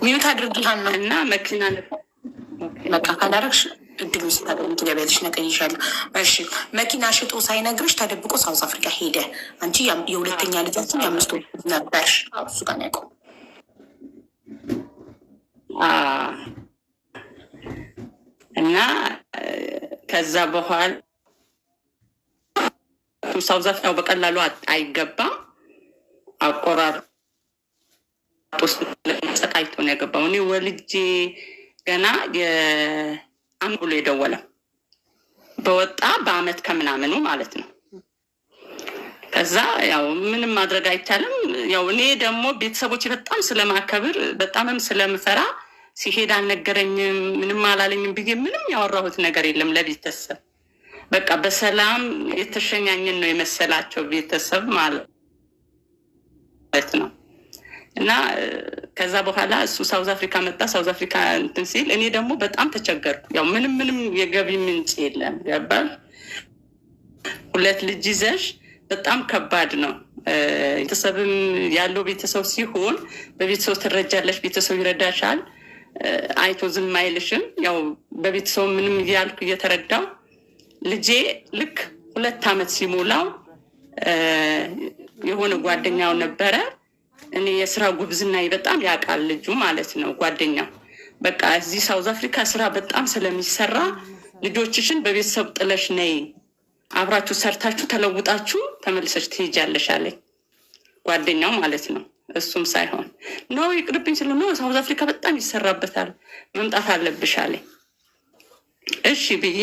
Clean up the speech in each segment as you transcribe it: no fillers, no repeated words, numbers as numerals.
ሚዩት አድርጊሃን ነው እና መኪና በቃ ካላረግሽ እድሉ ስታገኝ ትገቢያለሽ። ነቀይሻለሁ። እሺ መኪና ሽጦ ሳይነግርሽ ተደብቆ ሳውዝ አፍሪካ ሄደ። አንቺ የሁለተኛ ልጃችን የ5 ወር ነበርሽ። እሱ ጋር ነው ያውቀው። እና ከዛ በኋላ ሳውዝ አፍሪካ በቀላሉ አይገባም። አቆራር ውስጥ ሰቃይቶ ነው የገባው። እኔ ወልጄ ገና የአንድ ብሎ የደወለው በወጣ በአመት ከምናምኑ ማለት ነው። ከዛ ያው ምንም ማድረግ አይቻልም። ያው እኔ ደግሞ ቤተሰቦች በጣም ስለማከብር በጣምም ስለምፈራ ሲሄድ አልነገረኝም፣ ምንም አላለኝም ብዬ ምንም ያወራሁት ነገር የለም ለቤተሰብ። በቃ በሰላም የተሸኛኝን ነው የመሰላቸው ቤተሰብ ማለት ነው። እና ከዛ በኋላ እሱ ሳውዝ አፍሪካ መጣ። ሳውዝ አፍሪካ እንትን ሲል እኔ ደግሞ በጣም ተቸገርኩ። ያው ምንም የገቢ ምንጭ የለም ገባል። 2 ልጅ ይዘሽ በጣም ከባድ ነው። ቤተሰብም ያለው ቤተሰብ ሲሆን በቤተሰብ ትረጃለሽ፣ ቤተሰብ ይረዳሻል፣ አይቶ ዝም አይልሽም። ያው በቤተሰብ ምንም እያልኩ እየተረዳው ልጄ ልክ 2 አመት ሲሞላው የሆነ ጓደኛው ነበረ። እኔ የስራ ጉብዝና በጣም ያውቃል ልጁ ማለት ነው ጓደኛው። በቃ እዚህ ሳውዝ አፍሪካ ስራ በጣም ስለሚሰራ ልጆችሽን በቤተሰብ ጥለሽ ነይ፣ አብራችሁ ሰርታችሁ ተለውጣችሁ ተመልሰሽ ትሄጃለሽ አለኝ ጓደኛው ማለት ነው። እሱም ሳይሆን ነው ይቅርብኝ ስለ ነው ሳውዝ አፍሪካ በጣም ይሰራበታል መምጣት አለብሽ አለኝ። እሺ ብዬ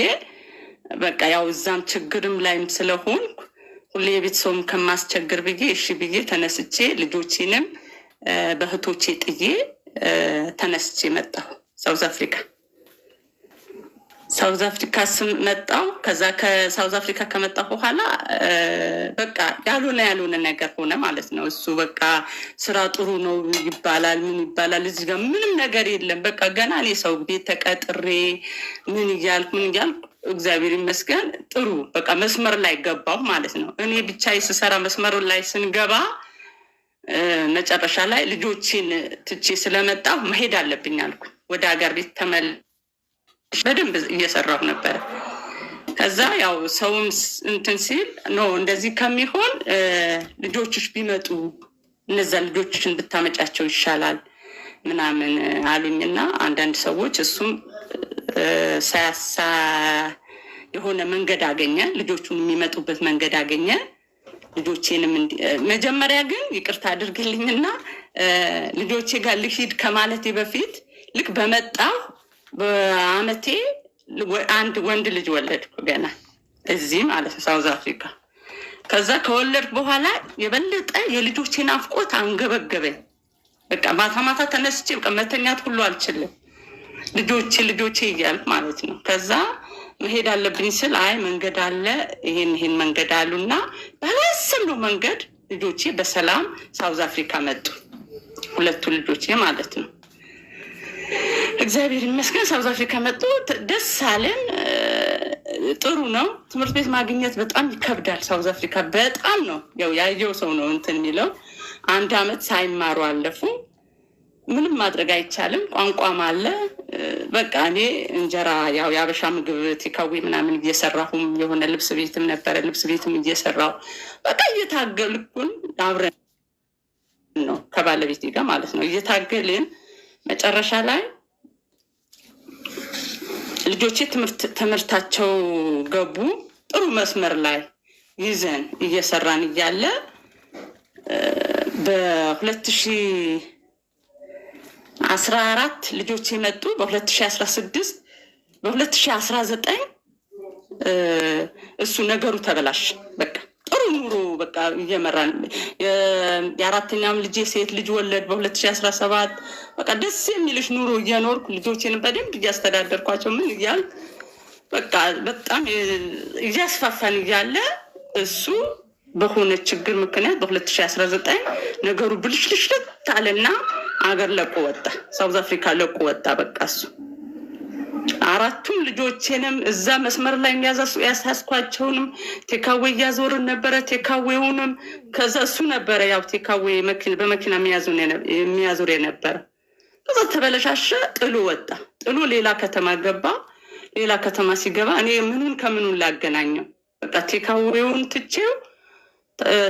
በቃ ያው እዛም ችግርም ላይም ስለሆንኩ ሁሌ የቤተሰቡም ከማስቸግር ብዬ እሺ ብዬ ተነስቼ ልጆቼንም በእህቶቼ ጥዬ ተነስቼ መጣሁ ሳውዝ አፍሪካ። ሳውዝ አፍሪካ መጣሁ። ከዛ ከሳውዝ አፍሪካ ከመጣሁ በኋላ በቃ ያልሆነ ነገር ሆነ ማለት ነው። እሱ በቃ ስራ ጥሩ ነው ይባላል፣ ምን ይባላል፣ እዚህ ጋር ምንም ነገር የለም። በቃ ገና እኔ ሰው ቤት ተቀጥሬ ምን እያልኩ እግዚአብሔር ይመስገን ጥሩ በቃ መስመር ላይ ገባሁ ማለት ነው። እኔ ብቻ ስሰራ መስመር ላይ ስንገባ መጨረሻ ላይ ልጆችን ትቼ ስለመጣሁ መሄድ አለብኝ አልኩ። ወደ ሀገር ቤት ተመልሼ በደንብ እየሰራሁ ነበረ። ከዛ ያው ሰውም እንትን ሲል ኖ እንደዚህ ከሚሆን ልጆችሽ ቢመጡ እነዛ ልጆችሽን ብታመጫቸው ይሻላል ምናምን አሉኝና አንዳንድ ሰዎች እሱም ሳያሳ የሆነ መንገድ አገኘ፣ ልጆቹን የሚመጡበት መንገድ አገኘ። ልጆቼንም መጀመሪያ ግን ይቅርታ አድርግልኝና ልጆቼ ጋር ልሂድ ከማለቴ በፊት ልክ በመጣሁ በአመቴ አንድ ወንድ ልጅ ወለድኩ ገና እዚህ ማለት ነው ሳውዝ አፍሪካ። ከዛ ከወለድኩ በኋላ የበለጠ የልጆቼ ናፍቆት አንገበገበኝ። በቃ ማታ ተነስቼ በቃ መተኛት ሁሉ አልችልም። ልጆቼ እያልኩ ማለት ነው። ከዛ መሄድ አለብኝ ስል አይ መንገድ አለ ይሄን መንገድ አሉና ባላሰብነው መንገድ ልጆቼ በሰላም ሳውዝ አፍሪካ መጡ። 2 ልጆቼ ማለት ነው። እግዚአብሔር ይመስገን ሳውዝ አፍሪካ መጡ። ደስ አለን። ጥሩ ነው። ትምህርት ቤት ማግኘት በጣም ይከብዳል ሳውዝ አፍሪካ በጣም ነው። ያው ያየው ሰው ነው እንትን የሚለው 1 አመት ሳይማሩ አለፉ። ምንም ማድረግ አይቻልም። ቋንቋም አለ። በቃ እኔ እንጀራ ያው የአበሻ ምግብ ቴካዊ ምናምን እየሰራሁም የሆነ ልብስ ቤትም ነበረ፣ ልብስ ቤትም እየሰራሁ በቃ እየታገልኩን አብረን ነው ከባለቤቴ ጋር ማለት ነው እየታገልን መጨረሻ ላይ ልጆቼ ትምህርታቸው ገቡ። ጥሩ መስመር ላይ ይዘን እየሰራን እያለ በ2014 ልጆቼ መጡ። በ2016 በ2019 እሱ ነገሩ ተበላሽ። በቃ ጥሩ ኑሮ በቃ እየመራን የ4ኛም ልጄ ሴት ልጅ ወለድ በ2017 በቃ ደስ የሚልሽ ኑሮ እየኖርኩ ልጆቼን በደንብ እያስተዳደርኳቸው ምን እያል በቃ በጣም እያስፋፋን እያለ እሱ በሆነ ችግር ምክንያት በ2019 ነገሩ ብልሽልሽልት አለና አገር ለቆ ወጣ። ሳውዝ አፍሪካ ለቆ ወጣ። በቃ እሱ 4ቱም ልጆቼንም እዛ መስመር ላይ ያሳስኳቸውንም ቴካዌ እያዞርን ነበረ። ቴካዌውንም ከዛ እሱ ነበረ ያው ቴካዌ በመኪና የሚያዞር የነበረ። ተበለሻሸ። ጥሎ ወጣ። ጥሎ ሌላ ከተማ ገባ። ሌላ ከተማ ሲገባ እኔ ምኑን ከምኑን ላገናኘው? በቃ ቴካዌውን ትቼው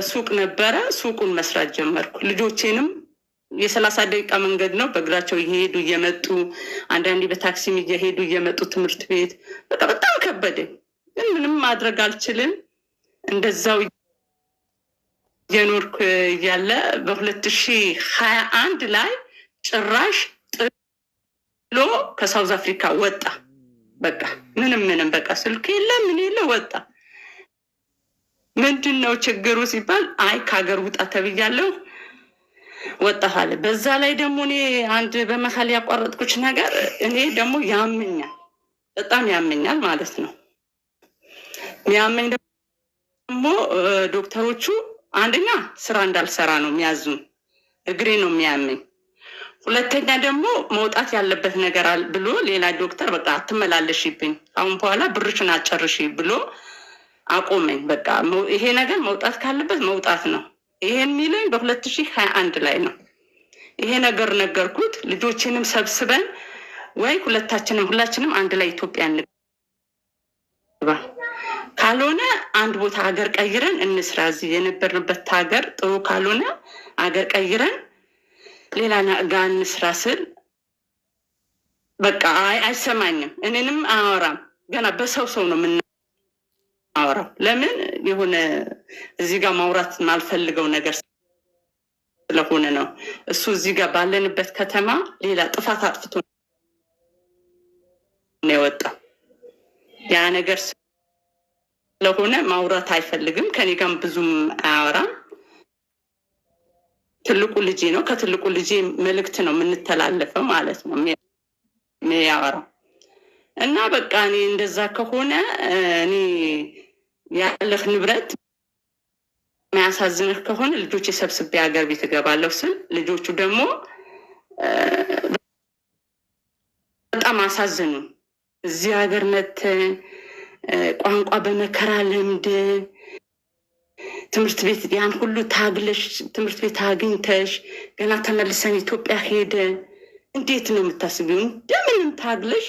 ሱቅ ነበረ፣ ሱቁን መስራት ጀመርኩ። ልጆቼንም የ30 ደቂቃ መንገድ ነው፣ በእግራቸው እየሄዱ እየመጡ፣ አንዳንዴ በታክሲም እየሄዱ እየመጡ ትምህርት ቤት። በቃ በጣም ከበደኝ፣ ግን ምንም ማድረግ አልችልም። እንደዛው እየኖርኩ እያለ በ2021 ላይ ጭራሽ ጥሎ ከሳውዝ አፍሪካ ወጣ። በቃ ምንም በቃ ስልክ የለ ምን የለ ወጣ። ምንድን ነው ችግሩ ሲባል አይ ከሀገር ውጣ ተብያለሁ፣ ወጣህ አለ። በዛ ላይ ደግሞ እኔ አንድ በመሀል ያቋረጥኩች ነገር፣ እኔ ደግሞ ያመኛል፣ በጣም ያመኛል ማለት ነው። ያመኝ ደግሞ ዶክተሮቹ አንደኛ ስራ እንዳልሰራ ነው የሚያዙን፣ እግሬ ነው የሚያመኝ። ሁለተኛ ደግሞ መውጣት ያለበት ነገር አለ ብሎ ሌላ ዶክተር በቃ አትመላለሽብኝ፣ አሁን በኋላ ብርሽን አጨርሽ ብሎ አቆመኝ። በቃ ይሄ ነገር መውጣት ካለበት መውጣት ነው። ይሄን የሚለኝ በ2021 ላይ ነው። ይሄ ነገር ነገርኩት። ልጆችንም ሰብስበን ወይ ሁላችንም አንድ ላይ ኢትዮጵያ እንግባ፣ ካልሆነ አንድ ቦታ ሀገር ቀይረን እንስራ። እዚህ የነበርንበት ሀገር ጥሩ ካልሆነ ሀገር ቀይረን ሌላ ጋር እንስራ ስል በቃ አይሰማኝም። እኔንም አያወራም። ገና በሰው ነው የምናወራው። ለምን የሆነ እዚህ ጋር ማውራት ማልፈልገው ነገር ስለሆነ ነው። እሱ እዚህ ጋር ባለንበት ከተማ ሌላ ጥፋት አጥፍቶ ነው የወጣው። ያ ነገር ስለሆነ ማውራት አይፈልግም። ከኔ ጋርም ብዙም አያወራም። ትልቁ ልጄ ነው። ከትልቁ ልጄ መልእክት ነው የምንተላለፈው ማለት ነው የሚያወራው። እና በቃ እኔ እንደዛ ከሆነ እኔ ያለህ ንብረት የሚያሳዝንህ ከሆነ ልጆች የሰብስቤ ሀገር ቤት እገባለሁ ስል ልጆቹ ደግሞ በጣም አሳዝኑ። እዚህ ሀገር መተን ቋንቋ በመከራ ለምደን ትምህርት ቤት ያን ሁሉ ታግለሽ ትምህርት ቤት አግኝተሽ ገና ተመልሰን ኢትዮጵያ ሄደን እንዴት ነው የምታስቢው? እንደምንም ታግለሽ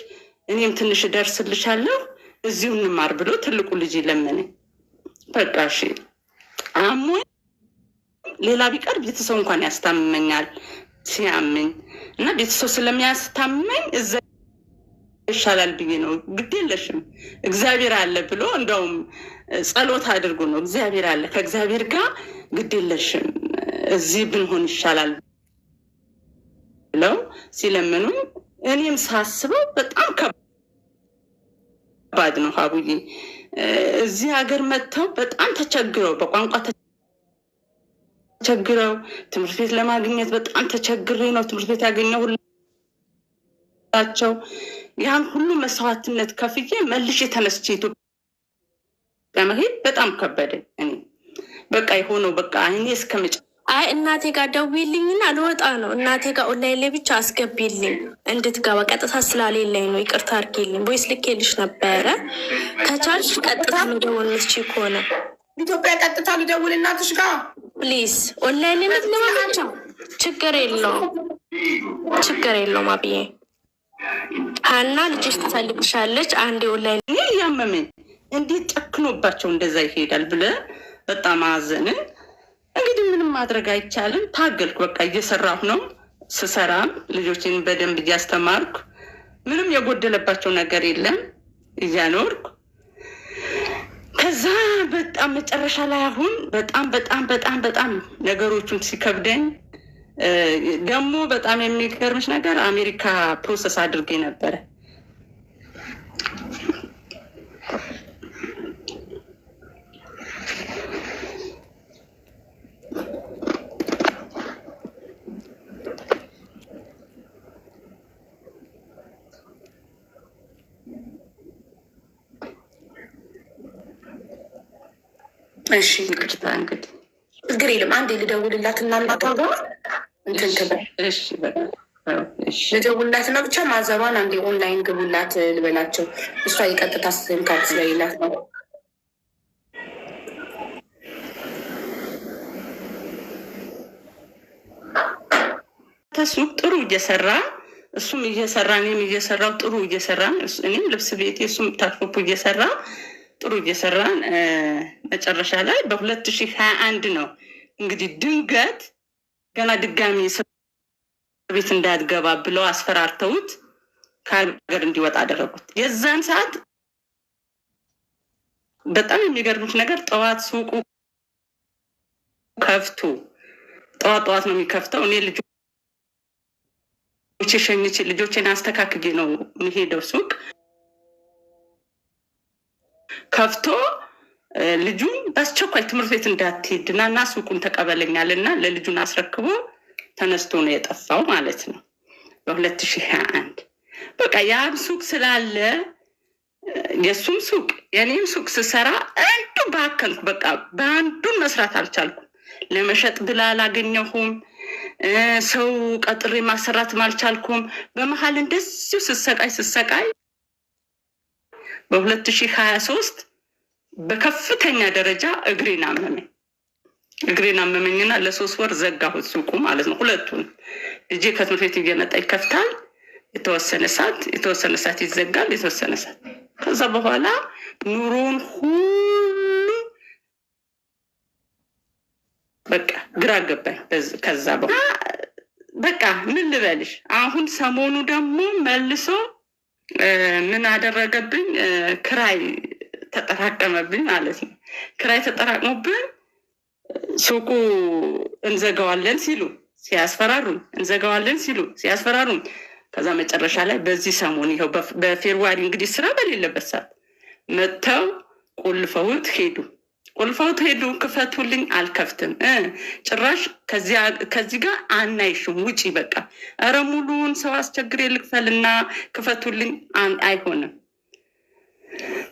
እኔም ትንሽ እደርስልሻለሁ እዚሁ እንማር ብሎ ትልቁ ልጅ ለመነኝ። በቃ እሺ አሞኝ ሌላ ቢቀር ቤተሰብ እንኳን ያስታምመኛል ሲያመኝ እና ቤተሰብ ስለሚያስታምመኝ እዛ ይሻላል ብዬ ነው። ግድ የለሽም እግዚአብሔር አለ ብሎ እንደውም ጸሎት አድርጎ ነው እግዚአብሔር አለ ከእግዚአብሔር ጋር ግድ የለሽም እዚህ ብንሆን ይሻላል ብለው ሲለምኑኝ እኔም ሳስበው በጣም ከባድ ነው። ሀቡዬ እዚህ ሀገር መጥተው በጣም ተቸግረው በቋንቋ ተቸግረው ትምህርት ቤት ለማግኘት በጣም ተቸግሬ ነው ትምህርት ቤት ያገኘሁላቸው። ያን ሁሉ መስዋዕትነት ከፍዬ መልሼ ተነስቼ ኢትዮጵያ መሄድ በጣም ከበደኝ። እኔ በቃ የሆነው በቃ እኔ እስከመጨ አይ እናቴ ጋር ደውዪልኝና ልወጣ ነው። እናቴ ጋር ኦንላይን ላይ ብቻ አስገቢልኝ እንድትገባ ቀጥታ ስላሌለኝ ነው። ይቅርታ አድርጊልኝ። ቦይስ ልኬልሽ ነበረ። ከቻልሽ ቀጥታ ልደውል የምትችይ ከሆነ ኢትዮጵያ ቀጥታ ልደውል እናትሽ ጋር ፕሊዝ። ኦንላይን ላይ ምትገባ ብቻ ችግር የለውም አብዬ። ሀና ልጅሽ ትፈልግሻለች። አንዴ ኦንላይን እያመመኝ እንዴት ጨክኖባቸው እንደዛ ይሄዳል ብለህ በጣም አዘንን። እንግዲህ ምንም ማድረግ አይቻልም። ታገልኩ። በቃ እየሰራሁ ነው። ስሰራም ልጆችን በደንብ እያስተማርኩ ምንም የጎደለባቸው ነገር የለም እያኖርኩ። ከዛ በጣም መጨረሻ ላይ አሁን በጣም ነገሮቹን ሲከብደኝ ደግሞ በጣም የሚገርምሽ ነገር አሜሪካ ፕሮሰስ አድርጌ ነበረ። እሺ ይቅርታ እንግዲህ ችግር የለም። አንዴ ልደውልላት እና እናቷ ጋር እንትን ትበል። እሺ በቃ ልደውልላት እና ብቻ ማዘሯን አንዴ ኦንላይን ግቡላት ልበላቸው። እሷ የቀጥታ ስም ካርድ ስለሌላት ነው። ተሱቅ ጥሩ እየሰራ እሱም እየሰራ እኔም እየሰራው ጥሩ እየሰራን እኔም ልብስ ቤቴ እሱም ታክፎፕ እየሰራ ጥሩ እየሰራን መጨረሻ ላይ በ2021 ነው እንግዲህ ድንገት ገና ድጋሚ እስር ቤት እንዳትገባ ብለው አስፈራርተውት ከሀገር እንዲወጣ አደረጉት። የዛን ሰዓት በጣም የሚገርምሽ ነገር ጠዋት ሱቁ ከፍቶ ጠዋት ነው የሚከፍተው። እኔ ልጆቼ ሸኝቼ ልጆቼን አስተካክዬ ነው የሚሄደው ሱቅ ከፍቶ ልጁን በአስቸኳይ ትምህርት ቤት እንዳትሄድና እና ሱቁን ተቀበለኛልና ለልጁን አስረክቦ ተነስቶ ነው የጠፋው ማለት ነው በ2021 በቃ ያን ሱቅ ስላለ የሱም ሱቅ የኔም ሱቅ ስሰራ አንዱ ባከንኩ። በቃ በአንዱን መስራት አልቻልኩም። ለመሸጥ ብላ አላገኘሁም። ሰው ቀጥሬ ማሰራትም አልቻልኩም። በመሀል እንደዚሁ ስሰቃይ በ2023 በከፍተኛ ደረጃ እግሬን አመመኝና ለ3 ወር ዘጋሁት ሱቁ ማለት ነው። ሁለቱን ልጄ ከትምህርት ቤት እየመጣ ይከፍታል። የተወሰነ ሰዓት ይዘጋል። የተወሰነ ሰዓት ከዛ በኋላ ኑሮን ሁሉ በቃ ግራ ገባኝ። ከዛ በኋላ በቃ ምን ልበልሽ፣ አሁን ሰሞኑ ደግሞ መልሶ ምን አደረገብኝ? ክራይ ተጠራቀመብኝ ማለት ነው። ክራይ ተጠራቅሞብን ሱቁ እንዘጋዋለን ሲሉ ሲያስፈራሩን፣ ከዛ መጨረሻ ላይ በዚህ ሰሞን ይኸው በፌብሩዋሪ እንግዲህ ስራ በሌለበት ሰዓት መጥተው ቁልፈውት ሄዱ። ክፈቱልኝ፣ አልከፍትም፣ ጭራሽ ከዚህ ጋር አናይሽም፣ ውጪ በቃ ኧረ ሙሉውን ሰው አስቸግሬ ልክፈልና ክፈቱልኝ፣ አይሆንም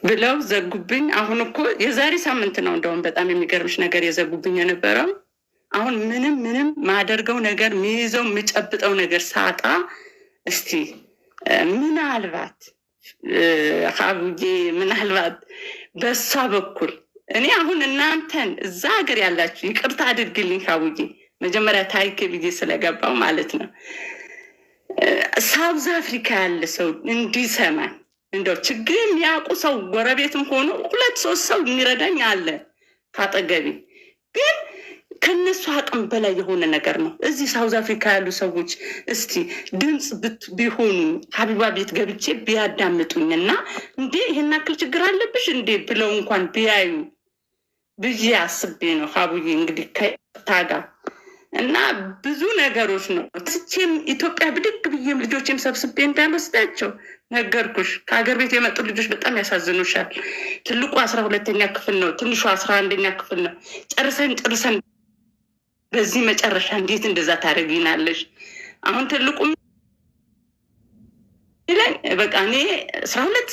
ብለው ዘጉብኝ። አሁን እኮ የዛሬ ሳምንት ነው እንደውም በጣም የሚገርምሽ ነገር የዘጉብኝ የነበረው። አሁን ምንም ማደርገው ነገር ሚይዘው የምጨብጠው ነገር ሳጣ እስቲ ምናልባት ሀቡዬ ምናልባት በሷ በኩል እኔ አሁን እናንተን እዛ ሀገር ያላችሁ ይቅርታ አድርግልኝ ሀቡዬ፣ መጀመሪያ ታሪክ ብዬ ስለገባው ማለት ነው። ሳውዝ አፍሪካ ያለ ሰው እንዲሰማኝ እንደው ችግር የሚያውቁ ሰው ጎረቤትም ሆኖ 2-3 ሰው የሚረዳኝ አለ ካጠገቢ፣ ግን ከነሱ አቅም በላይ የሆነ ነገር ነው። እዚህ ሳውዝ አፍሪካ ያሉ ሰዎች እስቲ ድምፅ ቢሆኑ ሀቢባ ቤት ገብቼ ቢያዳምጡኝና እንዴ ይሄን ያክል ችግር አለብሽ እንዴ ብለው እንኳን ቢያዩ ብዬ አስቤ ነው ሀቡዬ እንግዲህ ከታጋ እና ብዙ ነገሮች ነው ስቼም ኢትዮጵያ ብድግ ብዬም ልጆችም ሰብስቤ እንዳልወስዳቸው ነገርኩሽ። ከሀገር ቤት የመጡ ልጆች በጣም ያሳዝኑሻል። ትልቁ 12ኛ ክፍል ነው፣ ትንሹ 11ኛ ክፍል ነው። ጨርሰን በዚህ መጨረሻ እንዴት እንደዛ ታደርጊናለሽ? አሁን ትልቁ ላይ በቃ እኔ 12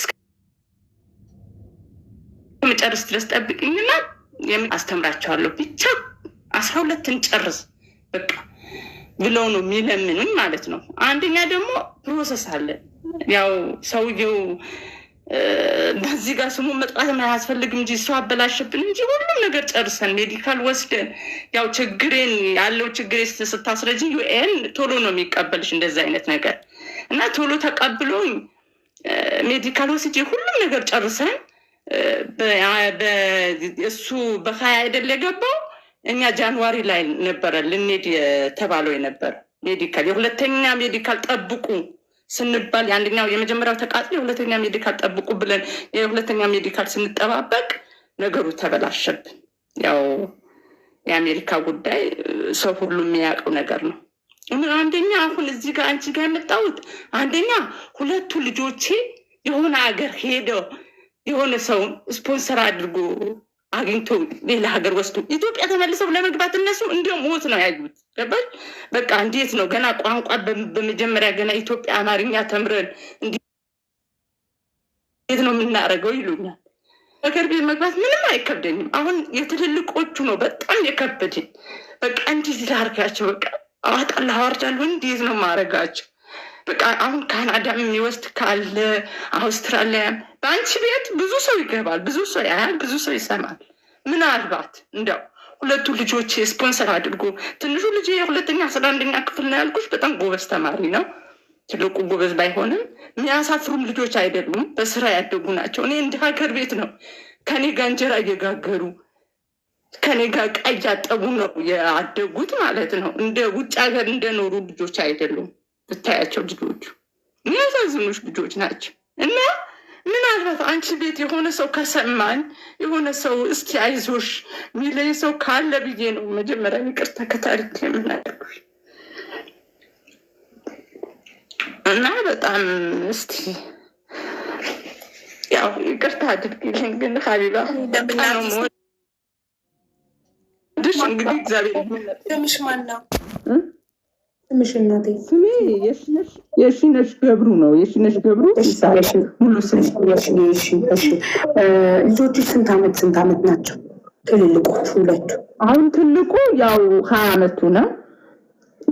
እስከመጨረስ ድረስ ጠብቅኝና አስተምራቸዋለሁ ብቻ 12ን ጨርስ በቃ ብለው ነው የሚለምኑኝ ማለት ነው። አንደኛ ደግሞ ፕሮሰስ አለ። ያው ሰውየው በዚህ ጋር ስሙ መጥራት አያስፈልግም እንጂ እሱ አበላሽብን እንጂ ሁሉም ነገር ጨርሰን ሜዲካል ወስደን ያው ያለው ችግሬ ስታስረጂ ዩኤን ቶሎ ነው የሚቀበልሽ እንደዚህ አይነት ነገር እና ቶሎ ተቀብሎኝ ሜዲካል ወስጄ ሁሉም ነገር ጨርሰን እሱ በ20 አይደል የገባው፣ እኛ ጃንዋሪ ላይ ነበረ ልንሄድ የተባለው የነበረ ሜዲካል። የሁለተኛ ሜዲካል ጠብቁ ስንባል የመጀመሪያው ተቃጥሎ የሁለተኛ ሜዲካል ጠብቁ ብለን የሁለተኛ ሜዲካል ስንጠባበቅ ነገሩ ተበላሸብን። ያው የአሜሪካ ጉዳይ ሰው ሁሉ የሚያውቀው ነገር ነው። አንደኛ አሁን እዚህ ጋር አንቺ ጋር የመጣሁት አንደኛ 2 ልጆቼ የሆነ ሀገር ሄደው የሆነ ሰው ስፖንሰር አድርጎ አግኝቶ ሌላ ሀገር ወስዶ ኢትዮጵያ ተመልሰው ለመግባት እነሱ እንደ ሞት ነው ያዩት። ገባሽ? በቃ እንዴት ነው ገና ቋንቋ በመጀመሪያ ገና ኢትዮጵያ አማርኛ ተምረን እንዴት ነው የምናደርገው ይሉኛል። ሀገር ቤት መግባት ምንም አይከብደኝም። አሁን የትልልቆቹ ነው በጣም የከበደኝ። በቃ እንዴት ላድርጋቸው? በቃ አዋጣለሁ አወርዳለሁ፣ እንዴት ነው ማድረጋቸው? በቃ አሁን ካናዳም የሚወስድ ካለ አውስትራሊያም በአንቺ ቤት ብዙ ሰው ይገባል፣ ብዙ ሰው ያያል፣ ብዙ ሰው ይሰማል። ምናልባት እንደው 2 ልጆች ስፖንሰር አድርጎ ትንሹ ልጅ የ2ኛ 11ኛ ክፍል ነው ያልኩሽ፣ በጣም ጎበዝ ተማሪ ነው። ትልቁ ጎበዝ ባይሆንም የሚያሳፍሩም ልጆች አይደሉም። በስራ ያደጉ ናቸው። እኔ እንደ ሀገር ቤት ነው ከኔ ጋር እንጀራ እየጋገሩ ከኔ ጋር ዕቃ እያጠቡ ነው ያደጉት ማለት ነው። እንደ ውጭ ሀገር እንደኖሩ ልጆች አይደሉም። ብታያቸው ልጆቹ የሚያሳዝኑሽ ልጆች ናቸው። እና ምናልባት አንቺ ቤት የሆነ ሰው ከሰማኝ የሆነ ሰው እስኪ አይዞሽ ሚለኝ ሰው ካለ ብዬ ነው መጀመሪያ ይቅርታ ከታሪክ የምናደርጉሽ እና በጣም እስቲ ያው ይቅርታ አድርጊልኝ። ግን ሀቢባ ነው ድሽ እንግዲህ እግዚአብሔር ስምሽ ማን ነው? ስምሽ እናቴ? ስሜ የሺነሽ ገብሩ ነው። የሺነሽ ገብሩ ሙሉ ስም። ልጆች ስንት አመት ናቸው? ትልልቆቹ ሁለቱ? አሁን ትልቁ ያው 20 አመቱ ነው።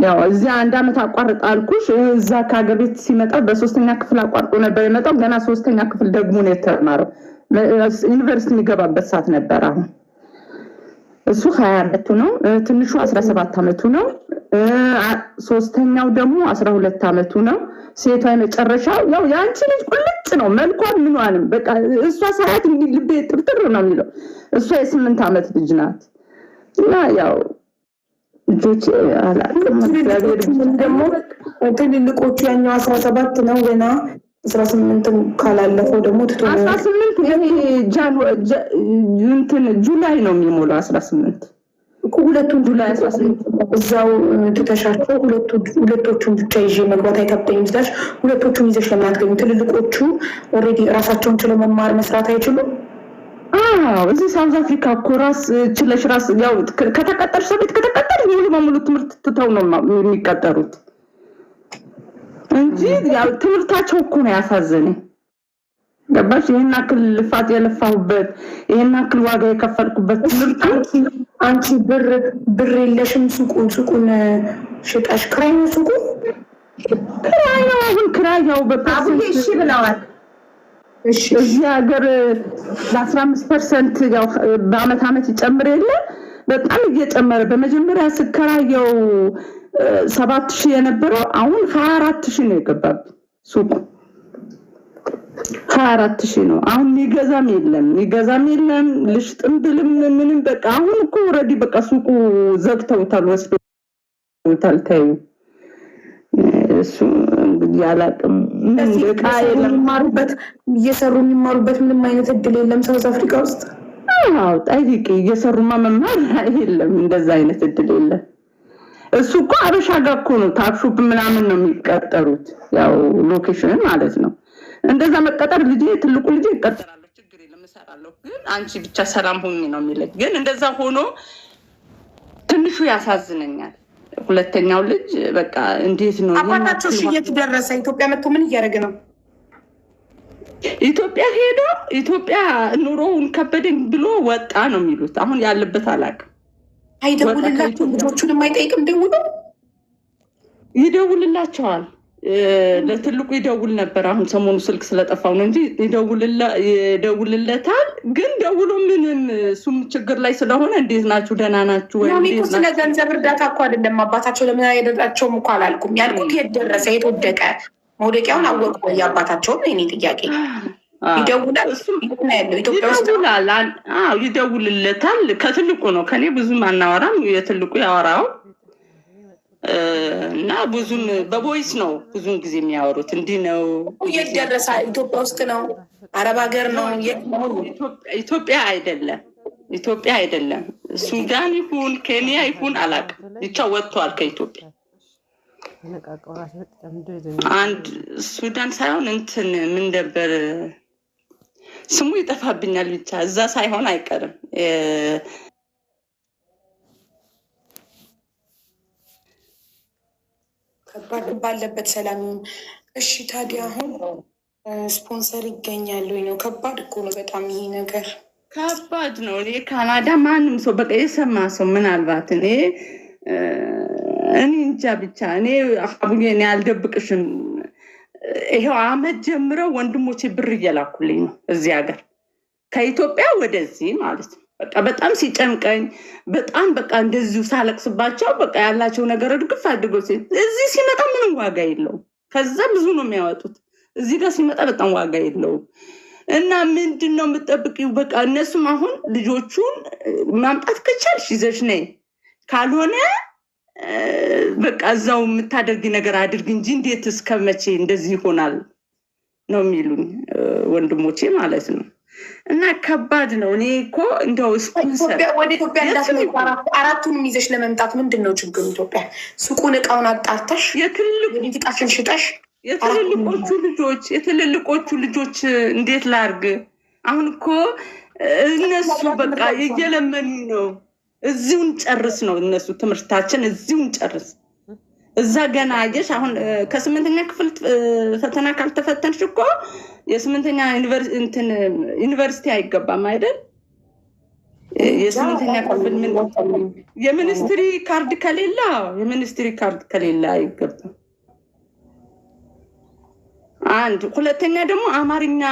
ያው እዚያ 1 አመት አቋርጥ አልኩሽ። እዛ ከሀገር ቤት ሲመጣ በ3ኛ ክፍል አቋርጦ ነበር የመጣው። ገና 3ኛ ክፍል ደግሞ ነው የተማረው። ዩኒቨርሲቲ የሚገባበት ሰዓት ነበር። አሁን እሱ 20 አመቱ ነው። ትንሹ 17 አመቱ ነው። ሶስተኛው ደግሞ 12 አመቱ ነው። ሴቷ የመጨረሻው ያው የአንቺ ልጅ ቁልጭ ነው መልኳን ምኗንም በቃ እሷ ሰዓት እንዲህ ልቤ ጥርጥር ነው የሚለው። እሷ የ8 አመት ልጅ ናት። እና ያው ልጆች አላቅም ደግሞ ትልልቆቹ ያኛው 17 ነው ገና 18 ካላለፈው ደግሞ 18 ጁላይ ነው የሚሞላው 18 ሁለቱን ጁላይ 18 እዛው ትተሻቸው ሁለቶቹን ብቻ ይዤ መግባት አይከብደኝም ስላሽ ሁለቶቹን ይዘሽ ለምን አትገኙም? ትልልቆቹ ኦልሬዲ ራሳቸውን ችለው መማር መስራት አይችሉም? እዚህ ሳውዝ አፍሪካ እኮ ራስ ችለሽ ራስ ያው ከተቀጠርሽ ሰው ቤት ከተቀጠርሽ ሙሉ በሙሉ ትምህርት ትተው ነው የሚቀጠሩት እንጂ ያው ትምህርታቸው እኮ ነው ያሳዘነኝ። ገባሽ? ይሄን አክል ልፋት የለፋሁበት ይሄን አክል ዋጋ የከፈልኩበት ትምህርት አንቺ ብር የለሽም። ሱቁን ሽጣሽ ክራይ ነው ሱቁ ክራይ ነው። አሁን ክራይ ያው እሺ ብለዋል። እዚህ ሀገር ለ15% ያው በአመት ይጨምር የለ በጣም እየጨመረ በመጀመሪያ ስከራየው 7000 የነበረው አሁን 24000 ነው የገባብኝ። ሱቁ 24000 ነው። አሁን የሚገዛም የለም ልሽጥም ብልም ምንም በቃ አሁን እኮ ኦልሬዲ በቃ ሱቁ ዘግተውታል ወስደውታል። ታዩ እሱ እንግዲህ አላውቅም። እየሰሩ የሚማሩበት ምንም አይነት እድል የለም ሳውዝ አፍሪካ ውስጥ? አዎ ጠይቂ። እየሰሩማ መማር የለም፣ እንደዛ አይነት እድል የለም። እሱ እኮ አበሻ ጋር እኮ ነው ታክሹፕ ምናምን ነው የሚቀጠሩት፣ ያው ሎኬሽን ማለት ነው። እንደዛ መቀጠር ትልቁ ልጅ ይቀጠራል፣ ችግር የለም እሰራለሁ፣ ግን አንቺ ብቻ ሰላም ሁኚ ነው የሚለኝ። ግን እንደዛ ሆኖ ትንሹ ያሳዝነኛል። ሁለተኛው ልጅ በቃ እንዴት ነው አባታቸው የት ደረሰ? ኢትዮጵያ መጥቶ ምን እያደረገ ነው? ኢትዮጵያ ሄዶ ኢትዮጵያ ኑሮውን ከበደኝ ብሎ ወጣ ነው የሚሉት። አሁን ያለበት አላውቅም። አይደውልላቸውም? ልጆቹንም አይጠይቅም? ይደውልላቸዋል። ለትልቁ ይደውል ነበር። አሁን ሰሞኑ ስልክ ስለጠፋው ነው እንጂ ይደውልለታል። ግን ደውሎ ምንም እሱም ችግር ላይ ስለሆነ እንዴት ናችሁ ደህና ናችሁ ወይ? ስለ ገንዘብ እርዳታ እኮ አይደለም አባታቸው ለምን አይደላቸውም እኮ አላልኩም። ያልኩት የት ደረሰ፣ የት ወደቀ፣ መውደቂያውን አወቁ ወይ አባታቸውን? እኔ ጥያቄ ይደውላል። እሱም ያለው ኢትዮጵያ ውስጥ ይደውልለታል። ከትልቁ ነው፣ ከኔ ብዙም አናወራም። የትልቁ ያወራው እና ብዙም በቮይስ ነው ብዙን ጊዜ የሚያወሩት። እንዲህ ነው። የት ደረሰ? ኢትዮጵያ ውስጥ ነው? አረብ ሀገር ነው? ኢትዮጵያ አይደለም። ሱዳን ይሁን ኬንያ ይሁን አላውቅም፣ ብቻ ወጥቷል ከኢትዮጵያ። አንድ ሱዳን ሳይሆን እንትን ምን ነበር ስሙ ይጠፋብኛል። ብቻ እዛ ሳይሆን አይቀርም። ከባድ ባለበት ሰላም ይሁን። እሺ ታዲያ አሁን ስፖንሰር ይገኛሉ ነው? ከባድ እኮ ነው በጣም ይሄ ነገር ከባድ ነው። እኔ ካናዳ ማንም ሰው በቃ የሰማ ሰው ምናልባት እኔ እንጃ ብቻ እኔ አልደብቅሽም። ይሄው አመት ጀምረው ወንድሞቼ ብር እየላኩልኝ ነው እዚህ ሀገር ከኢትዮጵያ ወደዚህ ማለት ነው። በቃ በጣም ሲጨንቀኝ በጣም በቃ እንደዚሁ ሳለቅስባቸው በቃ ያላቸው ነገር እድግፍ አድርገው እዚህ ሲመጣ ምንም ዋጋ የለውም። ከዛ ብዙ ነው የሚያወጡት። እዚህ ጋር ሲመጣ በጣም ዋጋ የለውም። እና ምንድን ነው የምጠብቂው? በቃ እነሱም አሁን ልጆቹን ማምጣት ከቻልሽ ይዘሽ ነይ፣ ካልሆነ በቃ እዛው የምታደርጊ ነገር አድርግ እንጂ እንዴት እስከ መቼ እንደዚህ ይሆናል ነው የሚሉኝ ወንድሞቼ ማለት ነው። እና ከባድ ነው። እኔ እኮ እንደው ወደ ኢትዮጵያ እንዳትመጣ አራቱንም ይዘሽ ለመምጣት ምንድን ነው ችግሩ? ኢትዮጵያ ሱቁን እቃውን አጣርተሽ የትልቃሽን ሽጠሽ የትልልቆቹ ልጆች እንዴት ላርግ? አሁን እኮ እነሱ በቃ እየለመኑ ነው። እዚሁን ጨርስ ነው እነሱ ትምህርታችን እዚሁን ጨርስ። እዛ ገና አየሽ አሁን ከ8ኛ ክፍል ፈተና ካልተፈተንሽ እኮ የ8ኛ ዩኒቨርሲቲ አይገባም አይደል? የ8ኛ ክፍል የሚኒስትሪ ካርድ ከሌለ አይገባም። አንድ ሁለተኛ ደግሞ አማርኛ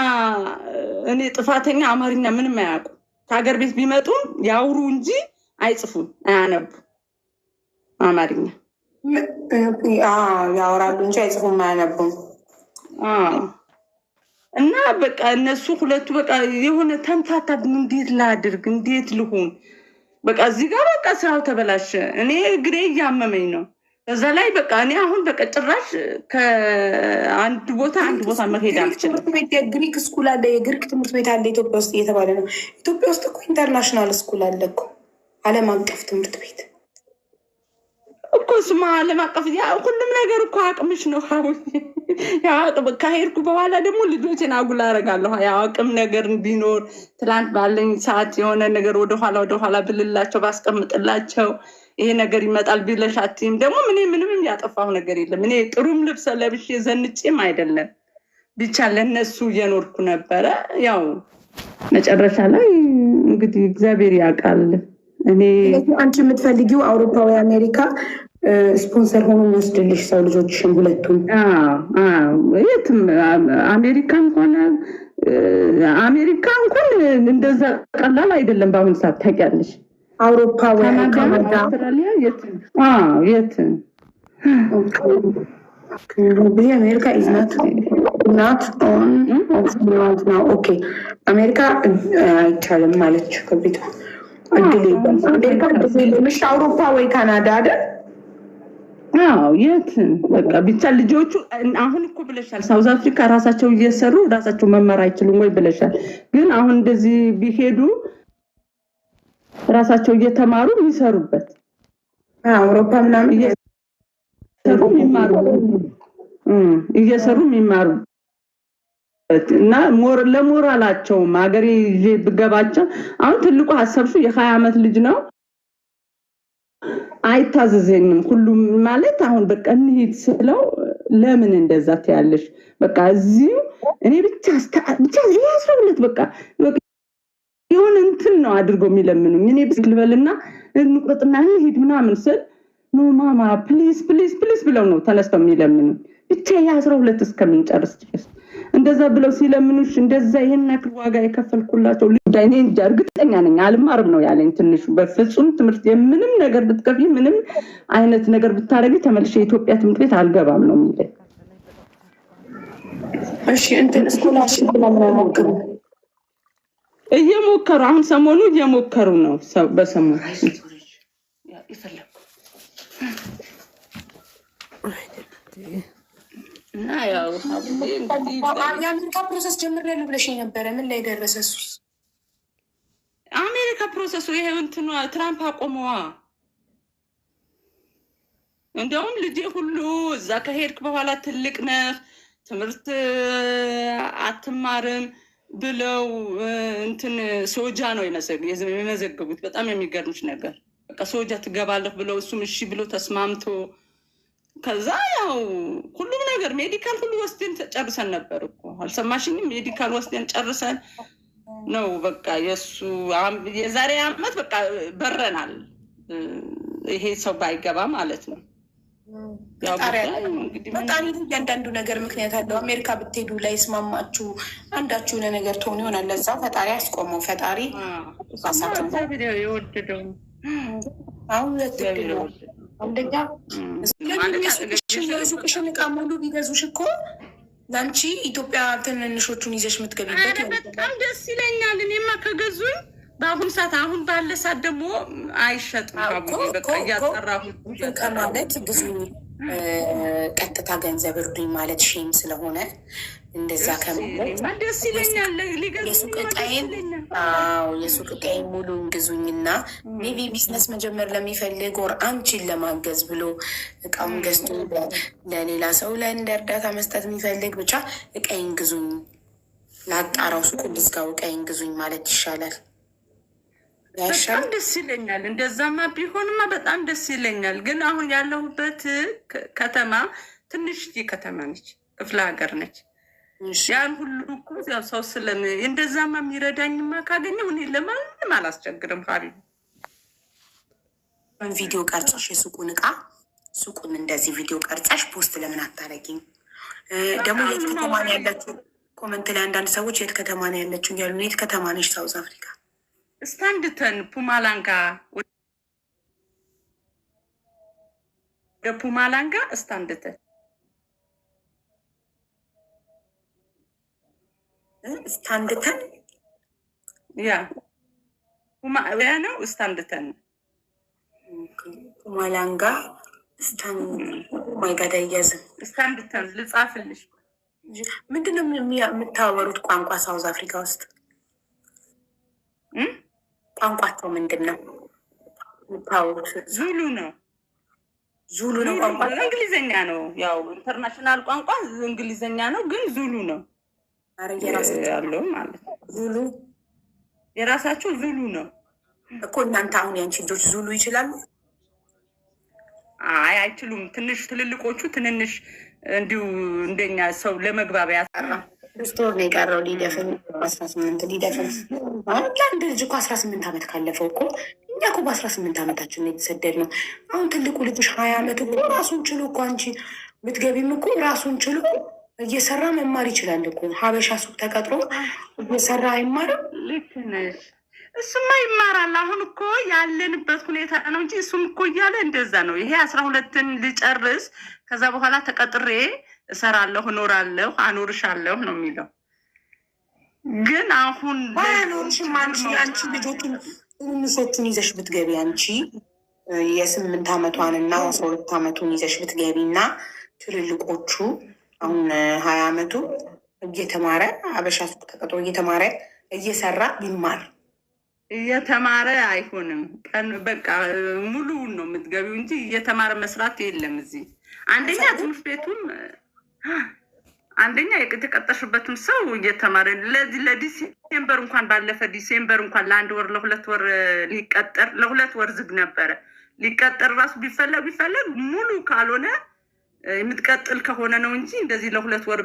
እኔ ጥፋተኛ አማርኛ ምንም አያውቁ። ከሀገር ቤት ቢመጡም ያውሩ እንጂ አይጽፉም፣ አያነቡ አማርኛ ያወራሉ እንጂ አይጽፉም፣ አያነቡም። እና በቃ እነሱ ሁለቱ በቃ የሆነ ተምታታ። እንዴት ላድርግ? እንዴት ልሁን? በቃ እዚህ ጋር በቃ ስራው ተበላሸ። እኔ እግሬ እያመመኝ ነው። እዛ ላይ በቃ እኔ አሁን በቃ ጭራሽ ከአንድ ቦታ መሄድ አልችልም። የግሪክ ስኩል አለ፣ የግሪክ ትምህርት ቤት አለ ኢትዮጵያ ውስጥ እየተባለ ነው። ኢትዮጵያ ውስጥ እኮ ኢንተርናሽናል ስኩል አለ እኮ፣ ዓለም አቀፍ ትምህርት ቤት እኮ ስማ፣ ዓለም አቀፍ ሁሉም ነገር እኮ አቅምሽ ነው። ከሄድኩ በኋላ ደግሞ ልጆችን አጉላ አደርጋለሁ። ያው አቅም ነገር ቢኖር ትላንት ባለኝ ሰዓት የሆነ ነገር ወደኋላ ብልላቸው ባስቀምጥላቸው ይሄ ነገር ይመጣል ቢለሻትም ደግሞ ምንም ያጠፋው ነገር የለም። እኔ ጥሩም ልብስ ለብሼ ዘንጬም አይደለም፣ ብቻ ለነሱ እየኖርኩ ነበረ። ያው መጨረሻ ላይ እንግዲህ እግዚአብሔር ያውቃል። እኔ አንቺ የምትፈልጊው አውሮፓ ወይ አሜሪካ ስፖንሰር ሆኖ የሚወስድልሽ ሰው ልጆችሽን ሁለቱም? የትም አሜሪካም ሆነ አሜሪካ እንኳን እንደዛ ቀላል አይደለም በአሁኑ ሰዓት ታውቂያለሽ። አውሮፓ ወይ ካናዳ፣ አውስትራሊያ የትም አሜሪካ ኢዝ ናት ኦን ነው። ኦኬ አሜሪካ አይቻልም ማለች ከቤቷ ምሽ አውሮፓ ወይ ካናዳ አይደል? የትን በቃ ብቻ ልጆቹ አሁን እኮ ብለሻል፣ ሳውዝ አፍሪካ ራሳቸው እየሰሩ ራሳቸው መመር አይችሉም ወይ ብለሻል። ግን አሁን እንደዚህ ቢሄዱ ራሳቸው እየተማሩ የሚሰሩበት አውሮፓ ምናምን እየሰሩ የሚማሩ እና ለሞራላቸውም ሀገሬ ይዤ ብገባቸው። አሁን ትልቁ ሀሳብሽ የ20 ዓመት ልጅ ነው፣ አይታዘዘኝም ሁሉም ማለት አሁን በቃ እንሂድ ስለው ለምን እንደዛ ትያለሽ? በቃ እዚሁ እኔ ብቻ ያስረብለት በቃ የሆነ እንትን ነው አድርጎ የሚለምኑኝ። እኔ ብስክልበልና እንቁርጥና እንሂድ ምናምን ስል ኖ ማማ ፕሊዝ ብለው ነው ተነስተው የሚለምኑኝ። ብቻ የ12 እስከምንጨርስ ድረስ እንደዛ ብለው ሲለምኑሽ እንደዛ ይሄን ያክል ዋጋ የከፈልኩላቸው ልጅ እኔ እንጃ እርግጠኛ ነኝ አልማርም ነው ያለኝ። ትንሹ በፍጹም ትምህርት የምንም ነገር ብትከፍይ ምንም አይነት ነገር ብታረጊ ተመልሼ የኢትዮጵያ ትምህርት ቤት አልገባም ነው የሚለኝ። እሺ እንትን ስኮላርሺፕ ለማሞከሩ እየሞከሩ አሁን ሰሞኑ እየሞከሩ ነው። በሰሞኑ ይፈለግ እና ያው የአሜሪካ ፕሮሰስ ጀምሬያለሁ ብለሽኝ ነበረ። ምን ላይ ደረሰ እሱስ? አሜሪካ ፕሮሰሱ ይሄ እንትኗ ትራምፕ አቆመዋ። እንደውም ልጄ ሁሉ እዛ ከሄድክ በኋላ ትልቅ ነህ ትምህርት አትማርም ብለው እንትን ሶጃ ነው የመዘገቡት። በጣም የሚገርምሽ ነገር በቃ ሶጃ ትገባለህ ብለው እሱም እሺ ብሎ ተስማምቶ ከዛ ያው ሁሉም ነገር ሜዲካል ሁሉ ወስደን ጨርሰን ነበር እኮ አልሰማሽኝም? ሜዲካል ወስደን ጨርሰን ነው በቃ የሱ የዛሬ ዓመት በቃ በረናል። ይሄ ሰው ባይገባ ማለት ነው። በጣም እያንዳንዱ ነገር ምክንያት አለው። አሜሪካ ብትሄዱ ላይ ስማማችሁ አንዳችሁ የሆነ ነገር ትሆኑ ይሆናል። ለዛ ፈጣሪ አስቆመው። ፈጣሪ የወደደው አሁን አንደኛ የሱቅሽን እቃ ሙሉ ቢገዙሽ እኮ ለአንቺ ኢትዮጵያ ትንንሾቹን ይዘሽ የምትገቢበት በጣም ደስ ይለኛል። እኔማ ከገዙኝ በአሁኑ ሰዓት አሁን ባለ ሰዓት ደግሞ አይሸጥም። በቃ እያጠራሁ ከማለት ብዙ ቀጥታ ገንዘብ እርዱኝ ማለት ሼም ስለሆነ እንደዛ ከማለት ደስ ይለኛል። የሱቅ እቃዬን ሙሉን ግዙኝና ሜቢ ቢዝነስ መጀመር ለሚፈልግ ወር አንቺን ለማገዝ ብሎ እቃውን ገዝቶ ለሌላ ሰው እንደ እርዳታ መስጠት የሚፈልግ ብቻ እቃዬን ግዙኝ፣ ላጣራው ሱቁ ልዝጋው፣ እቃዬን ግዙኝ ማለት ይሻላል። በጣም ደስ ይለኛል። እንደዛማ ቢሆንማ በጣም ደስ ይለኛል። ግን አሁን ያለሁበት ከተማ ትንሽ ከተማ ነች፣ ክፍለ ሀገር ነች። ያን ሁሉ እኮ ያው ሰው እንደዛማ የሚረዳኝማ ካገኘው እኔ ለማንም አላስቸግርም። ካሪ ቪዲዮ ቀርጸሽ የሱቁን እቃ ሱቁን እንደዚህ ቪዲዮ ቀርጸሽ ፖስት ለምን አታረጊም? ደግሞ የት ከተማ ነው ያለችው? ኮመንት ላይ አንዳንድ ሰዎች የት ከተማ ነው ያለችው እያሉ የት ከተማ ነች? ሳውዝ አፍሪካ ስታንድተን ፑማላንጋ፣ ወደ ፑማላንጋ ስታንድተን ስታንድተን ያ ነው ስታንድተን ፑማላንጋ ማይጋዳ እያዝም ስታንድተን ልጻፍልሽ። ምንድነው የምታወሩት ቋንቋ ሳውዝ አፍሪካ ውስጥ? ቋንቋቸው ምንድን ነው የምታወሩት? ዙሉ ነው። ዙሉ ነው ቋንቋ። እንግሊዝኛ ነው፣ ያው ኢንተርናሽናል ቋንቋ እንግሊዝኛ ነው፣ ግን ዙሉ ነው ያለው ማለት ነው። ዙሉ የራሳቸው ዙሉ ነው እኮ። እናንተ አሁን ያንቺ ልጆች ዙሉ ይችላሉ? አይ አይችሉም። ትልልቆቹ ትንንሽ እንዲሁ እንደኛ ሰው ለመግባቢያ ስቶር ነው የቀረው። ሊደፍን 18 ሊደፍን ለአንድ ልጅ እኮ 18 ዓመት ካለፈው እኮ እኛ እኮ በ18 ዓመታችን የተሰደድ ነው። አሁን ትልቁ ልጅሽ 20 ዓመት እኮ ራሱን ችሎ እኮ አንቺ ብትገቢም እኮ ራሱን ችሎ እየሰራ መማር ይችላል እኮ። ሀበሻ ሱቅ ተቀጥሮ እየሰራ አይማርም? ልክ ነሽ። እሱማ ይማራል። አሁን እኮ ያለንበት ሁኔታ ነው እንጂ እሱም እኮ እያለ እንደዛ ነው። ይሄ 12ን ልጨርስ ከዛ በኋላ ተቀጥሬ እሰራለሁ፣ እኖራለሁ፣ አኖርሻለሁ ነው የሚለው። ግን አሁን ባያኖርሽም አንቺ ልጆቹን ትንንሾቹን ይዘሽ ብትገቢ አንቺ የ8 ዓመቷን እና 12 ዓመቱን ይዘሽ ብትገቢ እና ትልልቆቹ አሁን 20 ዓመቱ እየተማረ አበሻ ሱቅ ተቀጥሮ እየተማረ እየሰራ ይማር። እየተማረ አይሆንም። ቀን በቃ ሙሉውን ነው የምትገቢው እንጂ እየተማረ መስራት የለም እዚህ። አንደኛ ትምህርት ቤቱም አንደኛ የተቀጠርሽበትም ሰው እየተማረ ለዲሴምበር እንኳን ባለፈ ዲሴምበር እንኳን ለ1 ወር ለ2 ወር ሊቀጠር ለ2 ወር ዝግ ነበረ። ሊቀጠር ራሱ ቢፈለግ ሙሉ ካልሆነ የምትቀጥል ከሆነ ነው እንጂ እንደዚህ ለ2 ወር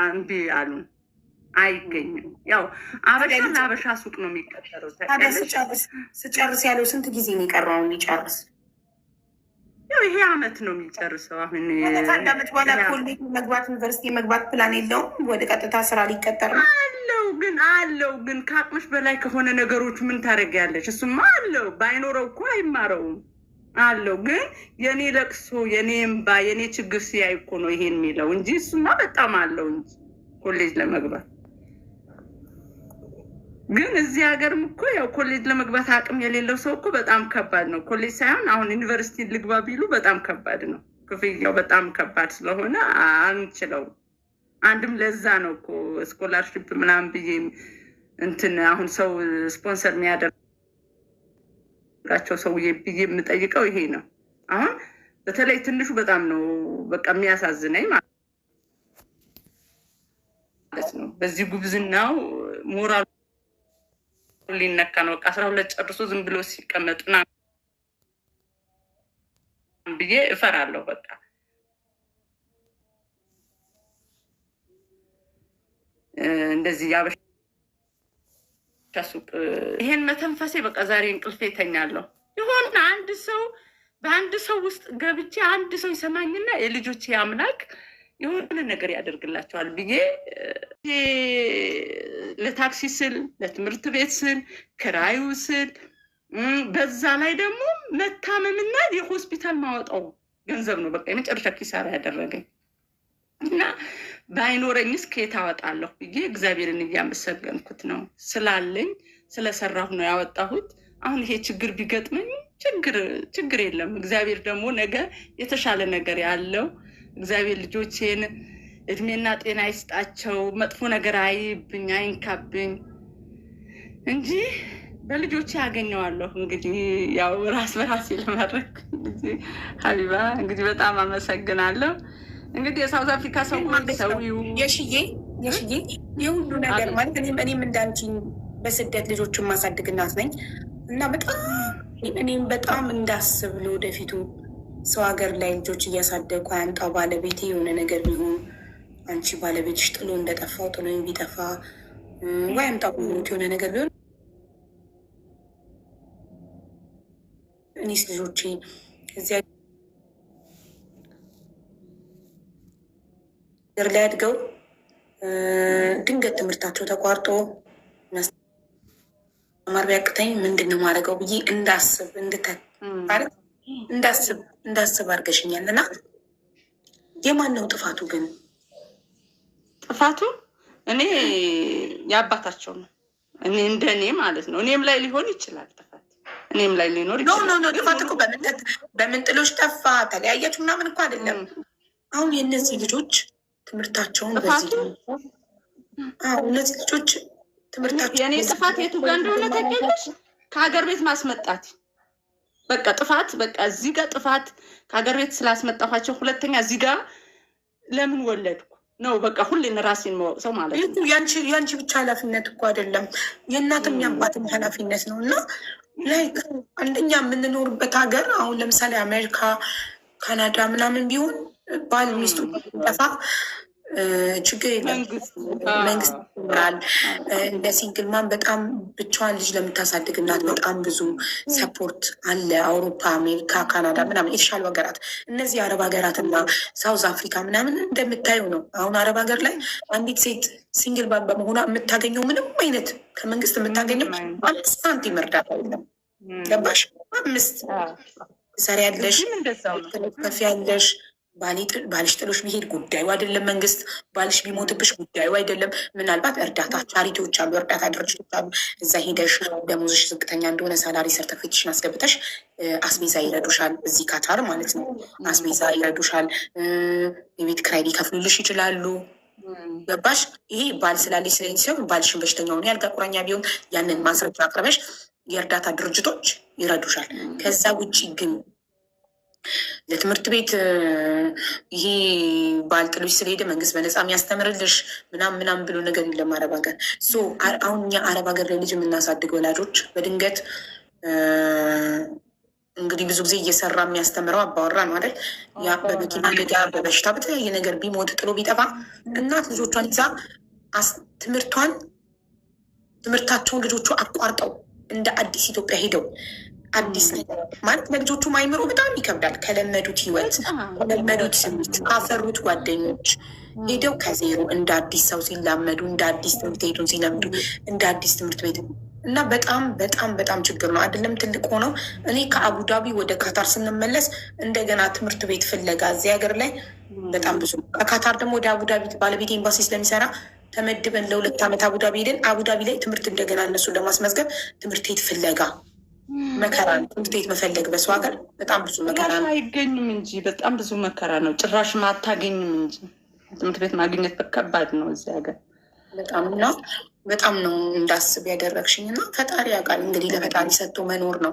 እምቢ አሉን። አይገኝም። ያው አበሻ ለአበሻ ሱቅ ነው የሚቀጠረው። ስጨርስ ያለው ስንት ጊዜ ነው የቀረው ሊጨርስ? ያው ይሄ አመት ነው የሚጨርሰው። አሁን ከአንድ አመት በኋላ ኮሌጅ መግባት ዩኒቨርሲቲ መግባት ፕላን የለውም? ወደ ቀጥታ ስራ ሊቀጠር ነው አለው። ግን ከአቅምሽ በላይ ከሆነ ነገሮች ምን ታደርጊያለሽ? እሱማ አለው። ባይኖረው እኮ አይማረውም አለው። ግን የኔ ለቅሶ፣ የኔ እምባ፣ የኔ ችግር ሲያይ እኮ ነው ይሄን የሚለው እንጂ እሱማ በጣም አለው እንጂ ኮሌጅ ለመግባት። ግን እዚህ ሀገርም እኮ ያው ኮሌጅ ለመግባት አቅም የሌለው ሰው እኮ በጣም ከባድ ነው። ኮሌጅ ሳይሆን አሁን ዩኒቨርሲቲ ልግባ ቢሉ በጣም ከባድ ነው። ክፍያው በጣም ከባድ ስለሆነ አንችለውም። አንድም ለዛ ነው እኮ ስኮላርሽፕ ምናምን ብዬ እንትን አሁን ሰው ስፖንሰር የሚያደርጋቸው ሰውዬ ብዬ የምጠይቀው ይሄ ነው። አሁን በተለይ ትንሹ በጣም ነው በቃ የሚያሳዝነኝ ማለት ነው። በዚህ ጉብዝናው ሞራል ሊነካ ነው። በቃ 12 ጨርሶ ዝም ብሎ ሲቀመጥና ብዬ እፈራለሁ። በቃ እንደዚህ ያበሻ ሱቅ ይሄን መተንፈሴ በቃ ዛሬ እንቅልፌ ተኛለሁ። የሆነ በአንድ ሰው ውስጥ ገብቼ አንድ ሰው ይሰማኝና የልጆቼ አምላክ የሆነ ነገር ያደርግላቸዋል ብዬ ለታክሲ ስል፣ ለትምህርት ቤት ስል፣ ክራዩ ስል በዛ ላይ ደግሞ መታመምና የሆስፒታል ማወጣው ገንዘብ ነው በቃ የመጨረሻ ኪሳራ ያደረገኝ እና ባይኖረኝስ ከየት አወጣለሁ ብዬ እግዚአብሔርን እያመሰገንኩት ነው። ስላለኝ ስለሰራሁ ነው ያወጣሁት። አሁን ይሄ ችግር ቢገጥመኝ ችግር የለም። እግዚአብሔር ደግሞ ነገ የተሻለ ነገር ያለው እግዚአብሔር ልጆቼን እድሜና ጤና ይስጣቸው፣ መጥፎ ነገር አይብኝ አይንካብኝ እንጂ በልጆቼ ያገኘዋለሁ። እንግዲህ ያው ራስ በራሴ ለማድረግ ሀቢባ እንግዲህ በጣም አመሰግናለሁ። እንግዲህ የሳውዝ አፍሪካ ሰው የሽዬ የሁሉ ነገር ማለት እኔም እንዳንቺ በስደት ልጆችን ማሳድግ እናት ነኝ እና እኔም በጣም እንዳስብ ለወደፊቱ ሰው ሀገር ላይ ልጆች እያሳደጉ አያምጣው ባለቤቴ የሆነ ነገር ቢሆን አንቺ ባለቤትሽ ጥሎ እንደጠፋው ጥሎ ቢጠፋ ወይ አያምጣው የሆነ ነገር ቢሆን እኔስ ልጆቼ እዚያ ሀገር ላይ አድገው ድንገት ትምህርታቸው ተቋርጦ ማስተማር ቢያቅተኝ ምንድን ነው ማድረገው ብዬ እንዳስብ አድርገሽኛል። እና የማን ነው ጥፋቱ ግን? ጥፋቱ እኔ የአባታቸው ነው። እኔ እንደኔ ማለት ነው። እኔም ላይ ሊሆን ይችላል ጥፋት፣ እኔም ላይ ሊኖር ይችላል። ጥፋት እኮ በምን ጥሎሽ ጠፋ ተለያያችሁ ምናምን እኮ አይደለም። አሁን የእነዚህ ልጆች ትምህርታቸውን እነዚህ ልጆች ትምህርታቸው የእኔ ጥፋት የቱ ጋር እንደሆነ ታውቂያለሽ? ከሀገር ቤት ማስመጣት በቃ ጥፋት፣ በቃ እዚህ ጋር ጥፋት ከሀገር ቤት ስላስመጣኋቸው፣ ሁለተኛ እዚህ ጋር ለምን ወለድኩ ነው በቃ ሁሌን ራሴን መወቅሰው ማለት ነው። ያንቺ ብቻ ኃላፊነት እኮ አይደለም የእናትም የአባትም ኃላፊነት ነው። እና ላይክ አንደኛ የምንኖርበት ሀገር አሁን ለምሳሌ አሜሪካ፣ ካናዳ ምናምን ቢሆን ባል ሚስቱ ጠፋ ችግር የለም፣ መንግስት ይኖራል። እንደ ሲንግል ማን በጣም ብቻዋን ልጅ ለምታሳድግ እናት በጣም ብዙ ሰፖርት አለ። አውሮፓ፣ አሜሪካ፣ ካናዳ ምናምን የተሻሉ ሀገራት፣ እነዚህ አረብ ሀገራት እና ሳውዝ አፍሪካ ምናምን እንደምታዩ ነው። አሁን አረብ ሀገር ላይ አንዲት ሴት ሲንግል ማን በመሆኗ የምታገኘው ምንም አይነት ከመንግስት የምታገኘው 5 ሳንቲም እርዳታ የለም። ገባሽ? 5 ሰሪ ያለሽ ከፍ ያለሽ ባልሽ ጥሎሽ ቢሄድ ጉዳዩ አይደለም። መንግስት ባልሽ ቢሞትብሽ ጉዳዩ አይደለም። ምናልባት እርዳታ ቻሪቲዎች አሉ፣ እርዳታ ድርጅቶች አሉ። እዛ ሄደሽ ደሞዝሽ ዝቅተኛ እንደሆነ ሳላሪ ሰርተፊኬትሽን አስገብተሽ አስቤዛ ይረዱሻል። እዚህ ካታር ማለት ነው። አስቤዛ ይረዱሻል። የቤት ክራይ ሊከፍሉልሽ ይችላሉ። ገባሽ? ይሄ ባል ስላለሽ ስለዚህ ሲሆን ባልሽን በሽተኛ ሆነ ያልጋ ቁራኛ ቢሆን ያንን ማስረጃ አቅርበሽ የእርዳታ ድርጅቶች ይረዱሻል። ከዛ ውጭ ግን ለትምህርት ቤት ይሄ ባል ጥሎሽ ስለሄደ መንግስት በነፃ የሚያስተምርልሽ ምናምን ብሎ ነገር የለም አረብ ሀገር። አሁን እኛ አረብ ሀገር ላይ ልጅ የምናሳድግ ወላጆች በድንገት እንግዲህ ብዙ ጊዜ እየሰራ የሚያስተምረው አባወራ ነው አይደል? ያ በመኪና አደጋ በበሽታ በተለያየ ነገር ቢሞት ጥሎ ቢጠፋ እናት ልጆቿን ይዛ ትምህርታቸውን ልጆቹ አቋርጠው እንደ አዲስ ኢትዮጵያ ሄደው አዲስ ነገር ማለት ለልጆቹ ማይምሮ በጣም ይከብዳል። ከለመዱት ህይወት ከለመዱት ስሜት ካፈሩት ጓደኞች ሄደው ከዜሮ እንደ አዲስ ሰው ሲላመዱ እንደ አዲስ ትምህርት ቤቱን ሲለምዱ እንደ አዲስ ትምህርት ቤት እና በጣም ችግር ነው። አይደለም ትልቅ ሆነው እኔ ከአቡዳቢ ወደ ካታር ስንመለስ እንደገና ትምህርት ቤት ፍለጋ እዚህ ሀገር ላይ በጣም ብዙ ከካታር ደግሞ ወደ አቡዳቢ ባለቤት ኤምባሲ ስለሚሰራ ተመድበን ለ2 ዓመት አቡዳቢ ሄደን አቡዳቢ ላይ ትምህርት እንደገና እነሱን ለማስመዝገብ ትምህርት ቤት ፍለጋ መከራ ነው። ትምህርት ቤት መፈለግ በሰው ሀገር በጣም ብዙ መከራ ነው። አይገኙም እንጂ በጣም ብዙ መከራ ነው። ጭራሽ አታገኝም እንጂ ትምህርት ቤት ማግኘት ከባድ ነው እዚህ ሀገር በጣም ነው እንዳስብ ያደረግሽኝ። እና ፈጣሪ ያውቃል እንግዲህ ለፈጣሪ ሰጥቶ መኖር ነው።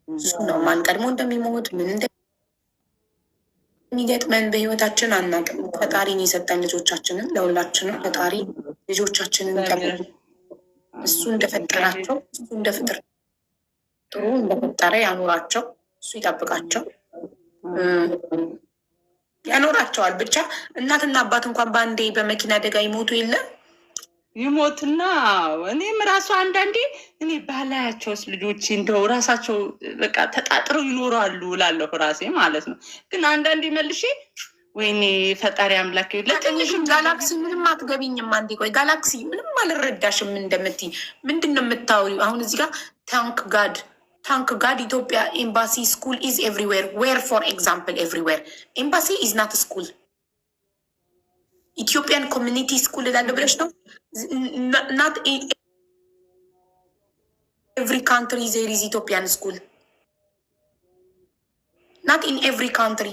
እሱ ነው ማን ቀድሞ እንደሚሞት ምን እንደሚገጥመን በህይወታችን አናውቅም። ፈጣሪን የሰጠን ልጆቻችንን ለሁላችንም ፈጣሪ ልጆቻችንን እሱ እንደፈጠራቸው እሱ እንደፍጥር ጥሩ እንደፈጠረ ያኖራቸው፣ እሱ ይጠብቃቸው ያኖራቸዋል። ብቻ እናትና አባት እንኳን በአንዴ በመኪና አደጋ ይሞቱ የለም ይሞትና እኔም ራሱ አንዳንዴ እኔ ባላያቸውስ ልጆች እንደው ራሳቸው በቃ ተጣጥረው ይኖራሉ እላለሁ ራሴ ማለት ነው። ግን አንዳንዴ መልሼ ወይኔ ፈጣሪ አምላክ ለትንሽም ጋላክሲ ምንም አትገቢኝም። አንዴ ቆይ ጋላክሲ ምንም አልረዳሽም እንደምትይ ምንድን ነው የምታወሪው? አሁን እዚህ ጋር ታንክ ጋድ ኢትዮጵያ ኤምባሲ ስኩል ኢዝ ኤቭሪዌር ዌር ፎር ኤግዛምፕል ኤቭሪዌር ኤምባሲ ኢዝ ናት ስኩል ኢትዮጵያን ኮሚኒቲ ስኩል እላለሁ ብለሽ ነው ናት ኤቭሪ ካንትሪ ዜር ኢዝ ኢትዮጵያን ስኩል ናት ኢን ኤቭሪ ካንትሪ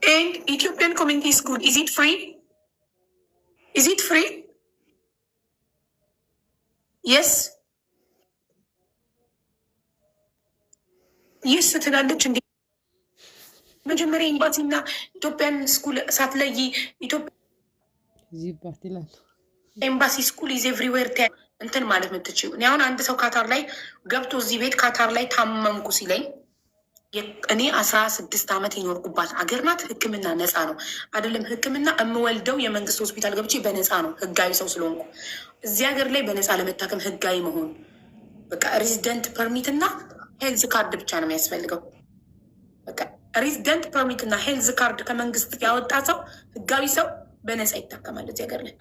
And Ethiopian community school, is it free? Is it free? Yes. Yes, ትላለች እንዴ መጀመሪያ ኤምባሲና ኢትዮጵያን ስኩል ሳትለይ ኤምባሲ ስኩል ኢዝ ኤቭሪዌር እንትን ማለት የምትችይው። እኔ አሁን አንድ ሰው ካታር ላይ ገብቶ እዚህ ቤት ካታር ላይ ታመምኩ ሲለኝ እኔ 16 ዓመት የኖርኩባት አገር ናት። ሕክምና ነፃ ነው አይደለም። ሕክምና የምወልደው የመንግስት ሆስፒታል ገብቼ በነፃ ነው፣ ህጋዊ ሰው ስለሆንኩ። እዚህ ሀገር ላይ በነፃ ለመታከም ህጋዊ መሆን በቃ ሬዚደንት ፐርሚት እና ሄልዝ ካርድ ብቻ ነው የሚያስፈልገው። በቃ ሬዚደንት ፐርሚት እና ሄልዝ ካርድ ከመንግስት ያወጣ ሰው ህጋዊ ሰው በነፃ ይታከማል እዚህ ሀገር ላይ።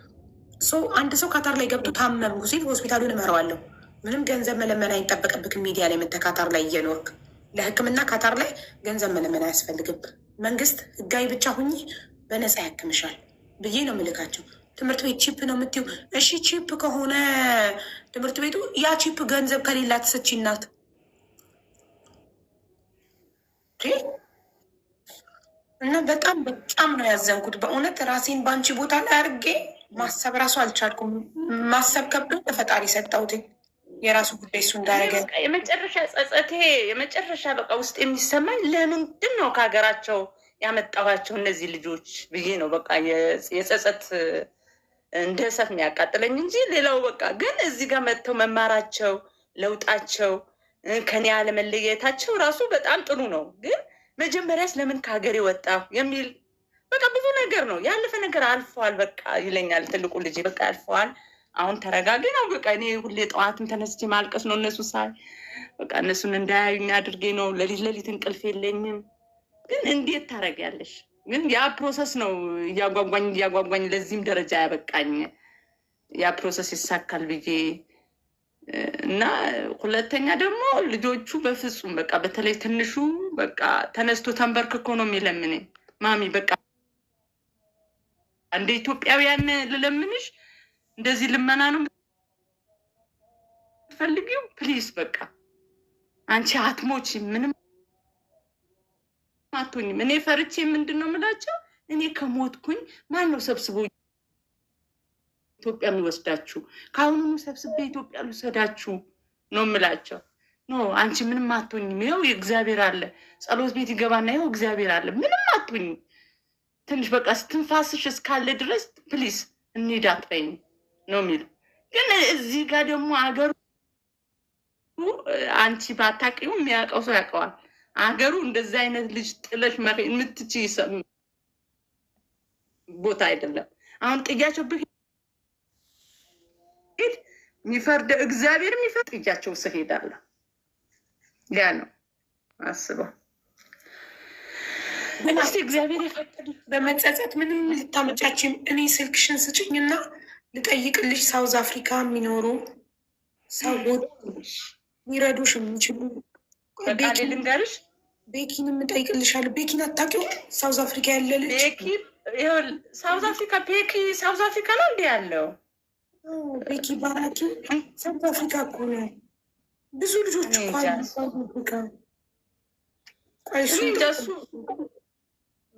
አንድ ሰው ካታር ላይ ገብቶ ታመምኩ ሲል ሆስፒታሉን እመራዋለሁ። ምንም ገንዘብ መለመን አይጠበቅብክም። ሚዲያ ላይ መተካታር ላይ እየኖርክ ለህክምና ካታር ላይ ገንዘብ መለመን አያስፈልግም። መንግስት ህጋዊ ብቻ ሁኚ በነፃ ያክምሻል ብዬ ነው ምልካቸው። ትምህርት ቤት ቺፕ ነው የምትይው? እሺ ቺፕ ከሆነ ትምህርት ቤቱ ያ ቺፕ ገንዘብ ከሌላ ትስቺ ናት እና በጣም በጣም ነው ያዘንኩት በእውነት። ራሴን በአንቺ ቦታ ላይ አድርጌ ማሰብ ራሱ አልቻልኩም። ማሰብ ከብዶ ለፈጣሪ ሰጠሁትኝ። የራሱ ጉዳይ እሱ እንዳደረገ የመጨረሻ ጸጸቴ የመጨረሻ በቃ ውስጥ የሚሰማኝ ለምንድን ነው ከሀገራቸው ያመጣኋቸው እነዚህ ልጆች ብዬ ነው በቃ የጸጸት እንደ እሳት የሚያቃጥለኝ እንጂ ሌላው በቃ ግን እዚህ ጋር መጥተው መማራቸው ለውጣቸው ከኔ አለመለየታቸው ራሱ በጣም ጥሩ ነው። ግን መጀመሪያስ ለምን ከሀገሬ ወጣሁ የሚል በቃ ብዙ ነገር ነው ያለፈ ነገር አልፈዋል በቃ ይለኛል ትልቁ ልጅ በቃ አልፈዋል። አሁን ተረጋጊ ነው በቃ። እኔ ሁሌ ጠዋትም ተነስቼ ማልቀስ ነው እነሱ ሳይ በቃ እነሱን እንዳያዩኝ አድርጌ ነው። ሌሊት እንቅልፍ የለኝም። ግን እንዴት ታደርጊያለሽ? ግን ያ ፕሮሰስ ነው እያጓጓኝ ለዚህም ደረጃ ያበቃኝ። ያ ፕሮሰስ ይሳካል ብዬ እና ሁለተኛ ደግሞ ልጆቹ በፍጹም በቃ በተለይ ትንሹ በቃ ተነስቶ ተንበርክኮ ነው የሚለምነኝ። ማሚ በቃ እንደ ኢትዮጵያውያን ልለምንሽ እንደዚህ ልመና ነው የምትፈልጊው? ፕሊዝ በቃ አንቺ አትሞች ምንም አትሆኝም። እኔ ፈርቼ ምንድን ነው የምላቸው? እኔ ከሞትኩኝ ማን ነው ሰብስቦ ኢትዮጵያ የሚወስዳችሁ? ከአሁኑ ሰብስቤ ኢትዮጵያ ልውሰዳችሁ ነው የምላቸው። ኖ አንቺ ምንም አትሆኝም። ይኸው እግዚአብሔር አለ። ጸሎት ቤት ይገባና ይኸው እግዚአብሔር አለ። ምንም አትሆኝም። ትንሽ በቃ ስትንፋስሽ እስካለ ድረስ ፕሊዝ እንሂድ አትበይኝ ነው የሚሉ። ግን እዚህ ጋር ደግሞ አገሩ አንቺ ባታውቂው የሚያውቀው ሰው ያውቀዋል። አገሩ እንደዚህ አይነት ልጅ ጥለሽ የምትችይ ቦታ አይደለም። አሁን ጥያቸው ብሄድ የሚፈርደ እግዚአብሔር የሚፈርድ ጥያቸው ስሄዳለሁ። ያ ነው አስበው። እስቲ እግዚአብሔር ይፈቅድ። በመጸጸት ምንም ልታመጫችም እኔ ስልክሽን ስጭኝና ልጠይቅልሽ። ሳውዝ አፍሪካ የሚኖሩ ሰዎች ሊረዱሽ የሚችሉ ልንገርሽ፣ ቤኪንም እጠይቅልሻለሁ። ቤኪን አታውቂውም? ሳውዝ አፍሪካ ያለ ልጅ ሳውዝ አፍሪካ ቤኪ ሳውዝ አፍሪካ ነው እንዲ ያለው ቤኪ ባራኪ ሳውዝ አፍሪካ እኮ ነው። ብዙ ልጆች እኮ ሳውዝ አፍሪካ። እንደሱ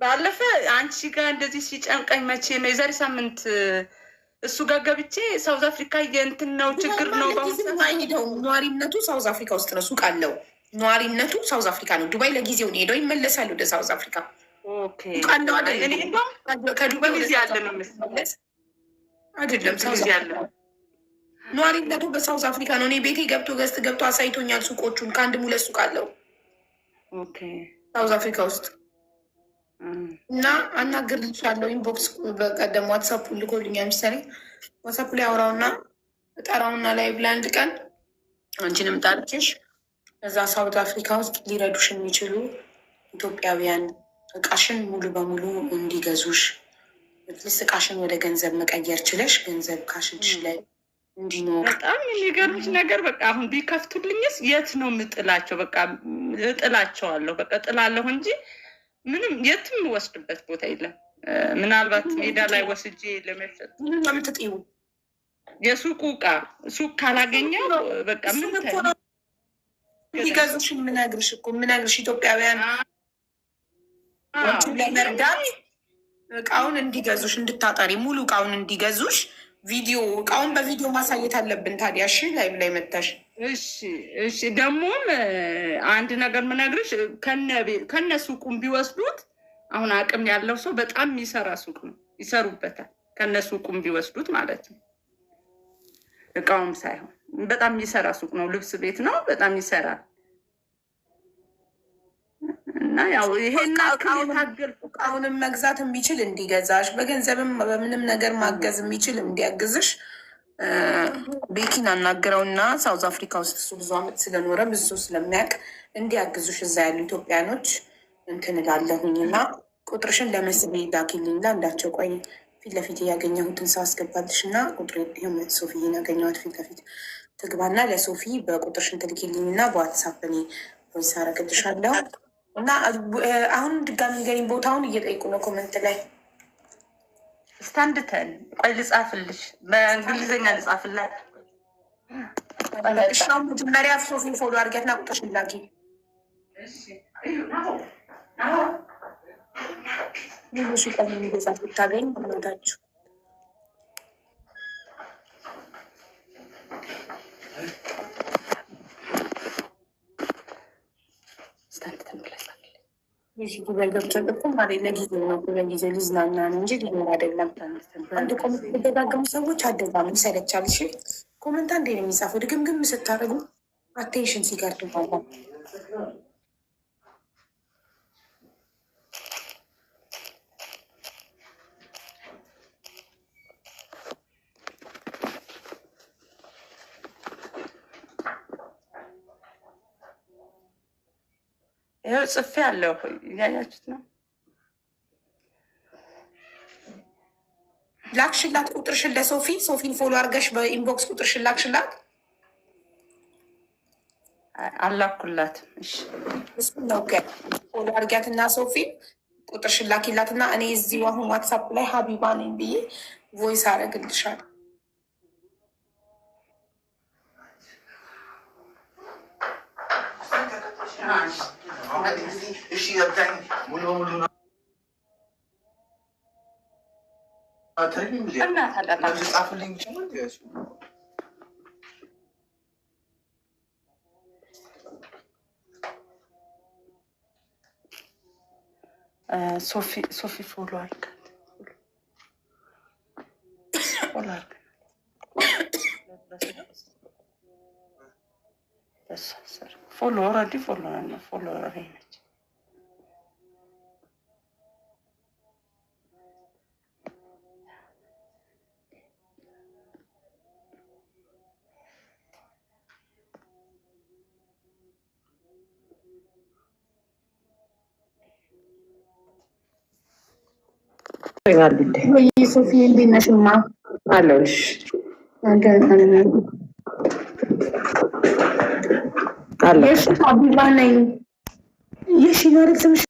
ባለፈ አንቺ ጋር እንደዚህ ሲጨንቀኝ መቼ ነው የዛሬ ሳምንት እሱ ጋር ገብቼ ሳውዝ አፍሪካ የእንትን ነው ችግር ነው። ሄደው ነዋሪነቱ ሳውዝ አፍሪካ ውስጥ ነው። ሱቅ አለው። ነዋሪነቱ ሳውዝ አፍሪካ ነው። ዱባይ ለጊዜው ሄደው ይመለሳሉ ወደ ሳውዝ አፍሪካ። ከዱባይ ጊዜ ያለ ነው መሰለኝ አይደለም። ሳውዝ ያለ ነዋሪነቱ በሳውዝ አፍሪካ ነው። እኔ ቤቴ ገብቶ አሳይቶኛል ሱቆቹን። ከአንድም ሁለት ሱቅ አለው ሳውዝ አፍሪካ ውስጥ እና አናግርልሻለሁ። ኢንቦክስ በቀደም ዋትሳፕ ልኮልኛል መሰለኝ። ዋትሳፕ ላይ አውራውና ጠራውና ላይ ብላ አንድ ቀን አንቺንም ጣልችሽ እዛ ሳውት አፍሪካ ውስጥ ሊረዱሽ የሚችሉ ኢትዮጵያውያን እቃሽን ሙሉ በሙሉ እንዲገዙሽ እቃሽን ወደ ገንዘብ መቀየር ችለሽ ገንዘብ ካሽልሽ ላይ እንዲኖር። በጣም የሚገርምሽ ነገር በቃ አሁን ቢከፍቱልኝስ የት ነው የምጥላቸው? በቃ እጥላቸዋለሁ። በቃ እጥላለሁ እንጂ ምንም የትም ወስድበት ቦታ የለም። ምናልባት ሜዳ ላይ ወስጄ ለመሸጥ ምትጥዩ የሱቁ እቃ ሱቅ ካላገኘው በቃ ምን እንዲገዙሽ የምነግርሽ ኢትዮጵያውያን ለመርዳት እቃውን እንዲገዙሽ እንድታጠሪ ሙሉ እቃውን እንዲገዙሽ እቃውን በቪዲዮ ማሳየት አለብን። ታዲያ እሺ ላይ መታሽ። እሺ ደግሞም አንድ ነገር ምነግርሽ ከነ ሱቁም ቢወስዱት አሁን አቅም ያለው ሰው በጣም የሚሰራ ሱቅ ነው፣ ይሰሩበታል። ከነ ሱቁም ቢወስዱት ማለት ነው። እቃውም ሳይሆን በጣም የሚሰራ ሱቅ ነው፣ ልብስ ቤት ነው፣ በጣም ይሰራል። እና ያው ይሄን እቃውንም መግዛት የሚችል እንዲገዛሽ፣ በገንዘብም በምንም ነገር ማገዝ የሚችል እንዲያግዝሽ ቤኪን አናግረውና ሳውዝ አፍሪካ ውስጥ እሱ ብዙ ዓመት ስለኖረ ብዙ ስለሚያውቅ እንዲያግዙሽ እዛ ያሉ ኢትዮጵያኖች እንትን እላለሁኝ እና ቁጥርሽን ለመስቤ ላኪልኝ። እንዳቸው ቆይ ፊት ለፊት ያገኘሁትን ሰው አስገባልሽ እና ቁጥር ሶፊን ያገኘኋት ፊት ለፊት ትግባና ለሶፊ በቁጥርሽን ትልኪልኝ እና በዋትሳፕ እኔ ቮይስ አረግልሻለሁ። እና አሁን ድጋሚ ንገሪኝ፣ ቦታውን እየጠይቁ ነው ኮመንት ላይ። ስታንድተን ቆይ ልጻፍልሽ፣ በእንግሊዝኛ ልጻፍላት። እሺ መጀመሪያ ሶፊን ፎሎ አድርጊያትና ቁጥርሽን ላኪ። ሙሉ ቀን የሚገዛት ብታገኝ ታችሁ ለጊዜው ነው፣ ለጊዜው ሊዝናና ነው እንጂ ሊኖር አይደለም። አንድ ኮመንት የተደጋገሙ ሰዎች አደጋሙ ይሰለቻል። እሺ ኮመንት አንዴ ነው የሚጻፈው፣ ድግምግም ስታደርጉ አቴንሽን ሲጋርድ ይባላል። ይኸው ጽፌ አለው፣ እያያችሁት ነው። ላክሽላት ቁጥርሽን ሶፊን ፎሎ አድርገሽ በኢንቦክስ ቁጥርሽን ላክሽላት። አላኩላትም። እሱ ነው ፎሎ አድርጊያትና ሶፊን ቁጥርሽን ላኪላትና እኔ እዚሁ አሁን ዋትሳፕ ላይ ሀቢባ ነኝ ብዬ ቮይስ አደርግልሻለሁ። ሶፊ ፎሎ አድርጋት ፎሎ ኦልሬዲ ፎሎ ነች። ሶፊ እንዴት ነሽማ? አለሁልሽ። ሀቢባ ነኝ። የሺ ኖር ስምሽ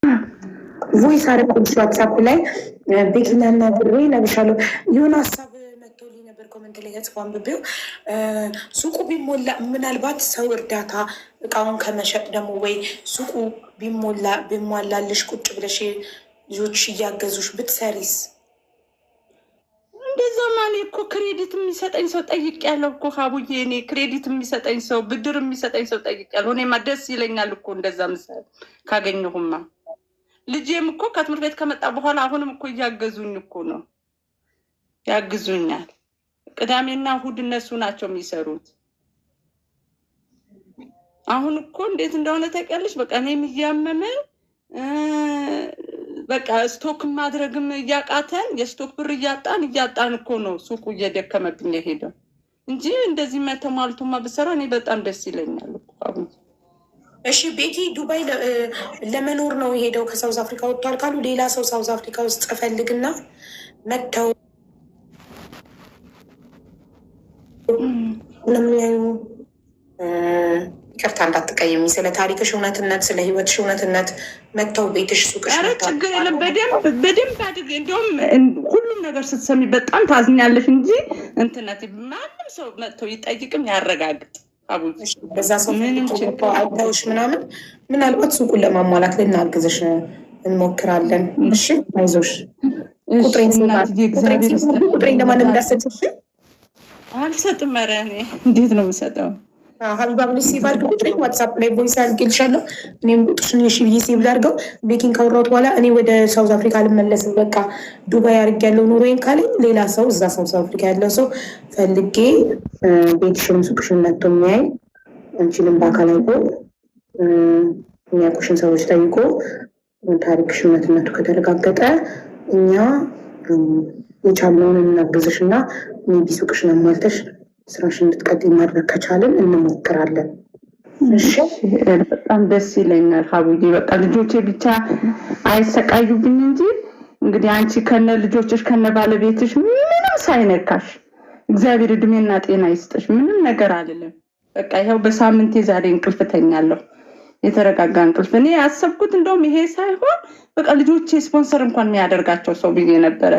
ቮይስ አደረግኩልሽ ዋትሳፕ ላይ ቤኪናና ብሬ ነግሻለሁ። የሆነ ሀሳብ መጥቶልኝ ነበር ኮመንት ላይ ገጽፎ አንብቤው ሱቁ ቢሞላ ምናልባት ሰው እርዳታ እቃውን ከመሸጥ ደግሞ ወይ ሱቁ ቢሟላልሽ ቁጭ ብለሽ ልጆች እያገዙሽ ብትሰሪስ? እንደዛ ማለት እኮ ክሬዲት የሚሰጠኝ ሰው ጠይቄያለሁ እኮ ሀቡዬ። እኔ ክሬዲት የሚሰጠኝ ሰው ብድር የሚሰጠኝ ሰው ጠይቄያለሁ። እኔማ ደስ ይለኛል እኮ እንደዛ ምሳሌ ካገኘሁማ። ልጄም እኮ ከትምህርት ቤት ከመጣ በኋላ አሁንም እኮ እያገዙኝ እኮ ነው፣ ያግዙኛል። ቅዳሜና እሑድ እነሱ ናቸው የሚሰሩት። አሁን እኮ እንዴት እንደሆነ ታውቂያለሽ? በቃ እኔም እያመመኝ በቃ ስቶክ ማድረግም እያቃተን የስቶክ ብር እያጣን እኮ ነው ሱቁ እየደከመብኝ የሄደው እንጂ እንደዚህ ተሟልቶማ ብሰራ እኔ በጣም ደስ ይለኛል። እሺ ቤኪ ዱባይ ለመኖር ነው የሄደው ከሳውዝ አፍሪካ ወጥቷል ካሉ ሌላ ሰው ሳውዝ አፍሪካ ውስጥ ፈልግና መጥተው ለሚያዩ ይቅርታ እንዳትቀየሚ፣ ስለ ታሪክሽ እውነትነት፣ ስለ ህይወትሽ እውነትነት መጥተው ቤትሽ፣ ሱቅሽ ችግር የለም። በደንብ አድርጌ እንዲሁም ሁሉም ነገር ስትሰሚ በጣም ታዝኛለሽ እንጂ እንትነት ማንም ሰው መጥቶ ይጠይቅም ያረጋግጥ። በዛ ሰው አይታውሽ ምናምን ምናልባት ሱቁን ለማሟላት ልናግዝሽ እንሞክራለን። እሺ አይዞሽ። ቁጥሬን ለማንም እንዳሰጥሽ አልሰጥም። ኧረ እኔ እንዴት ነው የምሰጠው? ሀቢባ ብለሽ ሴቭ አድርገው ቁጥሬን ዋትሳፕ ላይ ቮይስ አድርጌልሻለሁ። እኔም ቁጥርሽን እሺ ብዬ ሴቭ ላድርገው። ቤኪንግ ካወራሁት በኋላ እኔ ወደ ሳውዝ አፍሪካ ልመለስም በቃ ዱባይ አድርጌያለሁ ኑሮዬን ካለኝ ሌላ ሰው እዛ ሳውዝ አፍሪካ ያለው ሰው ፈልጌ ቤትሽንም ሱቅሽን መጥቶ የሚያይ አንቺንም በአካል አይቶ የሚያውቁሽን ሰዎች ጠይቆ ታሪክሽ እውነትነቱ ከተረጋገጠ እኛ የቻልነውን እናግዝሽ እና ሜቢ ሱቅሽን አሟልተሽ ስራሽን እንድትቀጥይ ማድረግ ከቻልን እንሞክራለን። እሺ በጣም ደስ ይለኛል ሀቡዬ። በቃ ልጆቼ ብቻ አይሰቃዩብኝ እንጂ እንግዲህ አንቺ ከነ ልጆችሽ ከነ ባለቤትሽ ምንም ሳይነካሽ እግዚአብሔር እድሜና ጤና ይስጥሽ። ምንም ነገር አይደለም። በቃ ይኸው በሳምንቴ ዛሬ እንቅልፍ ተኛለሁ፣ የተረጋጋ እንቅልፍ። እኔ ያሰብኩት እንደውም ይሄ ሳይሆን በቃ ልጆቼ ስፖንሰር እንኳን የሚያደርጋቸው ሰው ብዬ ነበረ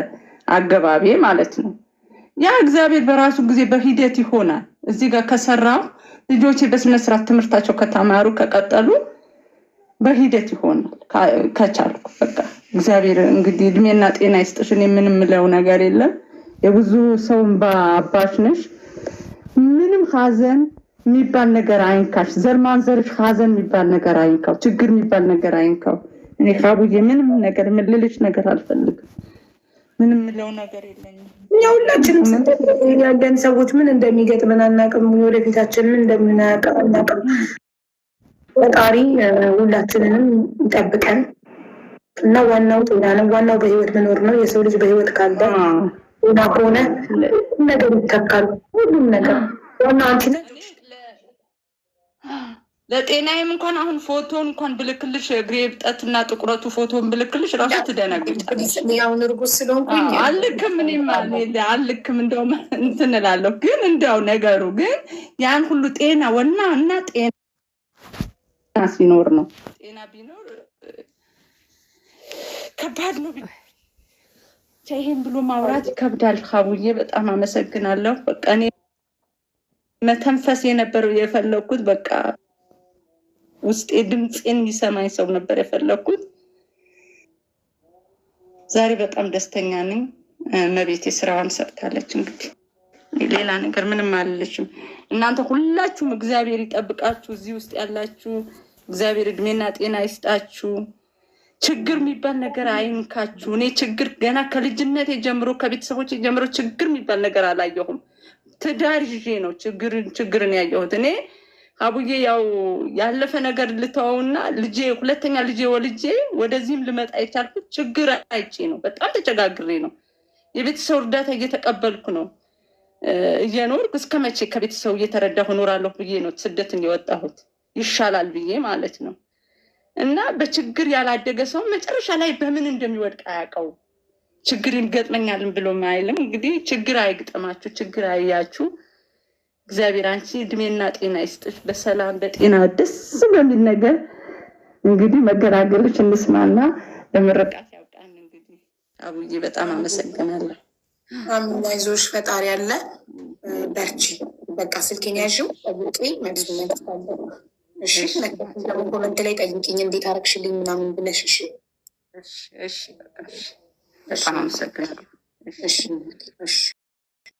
አገባቤ ማለት ነው። ያ እግዚአብሔር በራሱ ጊዜ በሂደት ይሆናል። እዚህ ጋር ከሰራው ልጆቼ በስነስርዓት ትምህርታቸው ከተማሩ ከቀጠሉ በሂደት ይሆናል ከቻልኩ። በቃ እግዚአብሔር እንግዲህ እድሜና ጤና ይስጥሽ። እኔ ምንም ምለው ነገር የለም። የብዙ ሰውን በአባሽ ነሽ። ምንም ሀዘን የሚባል ነገር አይንካሽ። ዘር ማንዘርሽ ሀዘን የሚባል ነገር አይንካው። ችግር የሚባል ነገር አይንካው። እኔ ሀቡዬ ምንም ነገር ምልልሽ ነገር አልፈልግም። ምንም ምለው ነገር የለኝም። እኛ ሁላችንም ያለን ሰዎች ምን እንደሚገጥመን አናውቅም። ወደፊታችን ምን እንደምናውቅ አናውቅም። ፈጣሪ ሁላችንንም ይጠብቀን እና ዋናው ጤና ነው። ዋናው በህይወት መኖር ነው። የሰው ልጅ በህይወት ካለ ጤና ከሆነ ሁሉም ነገር ይተካል። ሁሉም ነገር ዋናው አንቺ ነሽ። ለጤናዬም እንኳን አሁን ፎቶን እንኳን ብልክልሽ እግሬ እብጠትና ጥቁረቱ ፎቶን ብልክልሽ ራሱ ትደነግጫለሽ። ያውን እርጉዝ ስለሆንኩኝ አልክም። እኔም አልክም እንደውም እንትን እላለሁ። ግን እንደው ነገሩ ግን ያን ሁሉ ጤና ወና እና ጤና ሲኖር ነው። ጤና ቢኖር ከባድ ነው። ይሄን ብሎ ማውራት ይከብዳል። ሀቡዬ በጣም አመሰግናለሁ። በቃ እኔ መተንፈስ የነበረው የፈለኩት በቃ ውስጤ ድምፄን የሚሰማኝ ሰው ነበር የፈለኩት። ዛሬ በጣም ደስተኛ ነኝ። መቤቴ ስራዋን ሰርታለች። እንግዲህ ሌላ ነገር ምንም አልልሽም። እናንተ ሁላችሁም እግዚአብሔር ይጠብቃችሁ። እዚህ ውስጥ ያላችሁ እግዚአብሔር እድሜና ጤና ይስጣችሁ። ችግር የሚባል ነገር አይንካችሁ። እኔ ችግር ገና ከልጅነት ጀምሮ ከቤተሰቦች ጀምሮ ችግር የሚባል ነገር አላየሁም። ትዳር ይዤ ነው ችግርን ያየሁት። እኔ አቡዬ ያው ያለፈ ነገር ልተውና ልጄ ሁለተኛ ልጄ ወልጄ ወደዚህም ልመጣ የቻልኩት ችግር አይቼ ነው። በጣም ተቸጋግሬ ነው። የቤተሰብ እርዳታ እየተቀበልኩ ነው እየኖርኩ። እስከ መቼ ከቤተሰቡ እየተረዳሁ እኖራለሁ ብዬ ነው ስደትን የወጣሁት ይሻላል ብዬ ማለት ነው። እና በችግር ያላደገ ሰው መጨረሻ ላይ በምን እንደሚወድቅ አያውቀው። ችግር ይገጥመኛልን ብሎ ማይልም። እንግዲህ ችግር አይግጠማችሁ፣ ችግር አያችሁ። እግዚአብሔር አንቺ እድሜና ጤና ይስጥሽ። በሰላም በጤና ደስ በሚል ነገር እንግዲህ መገላገልሽ እንስማና ለምርቃት ያውቃን። እንግዲህ አቡዬ በጣም አመሰግናለሁ። አሚን። አይዞሽ፣ ፈጣሪ አለ። በርቺ። በቃ ስልኬን ያዥው ጠብቂ። መልስ እሺ። ኮመንት ላይ ጠይቂኝ እንዴት አረግሽልኝ ምናምን ብለሽ። እሺ፣ እሺ፣ በቃ በጣም አመሰግናለሁ። እሺ።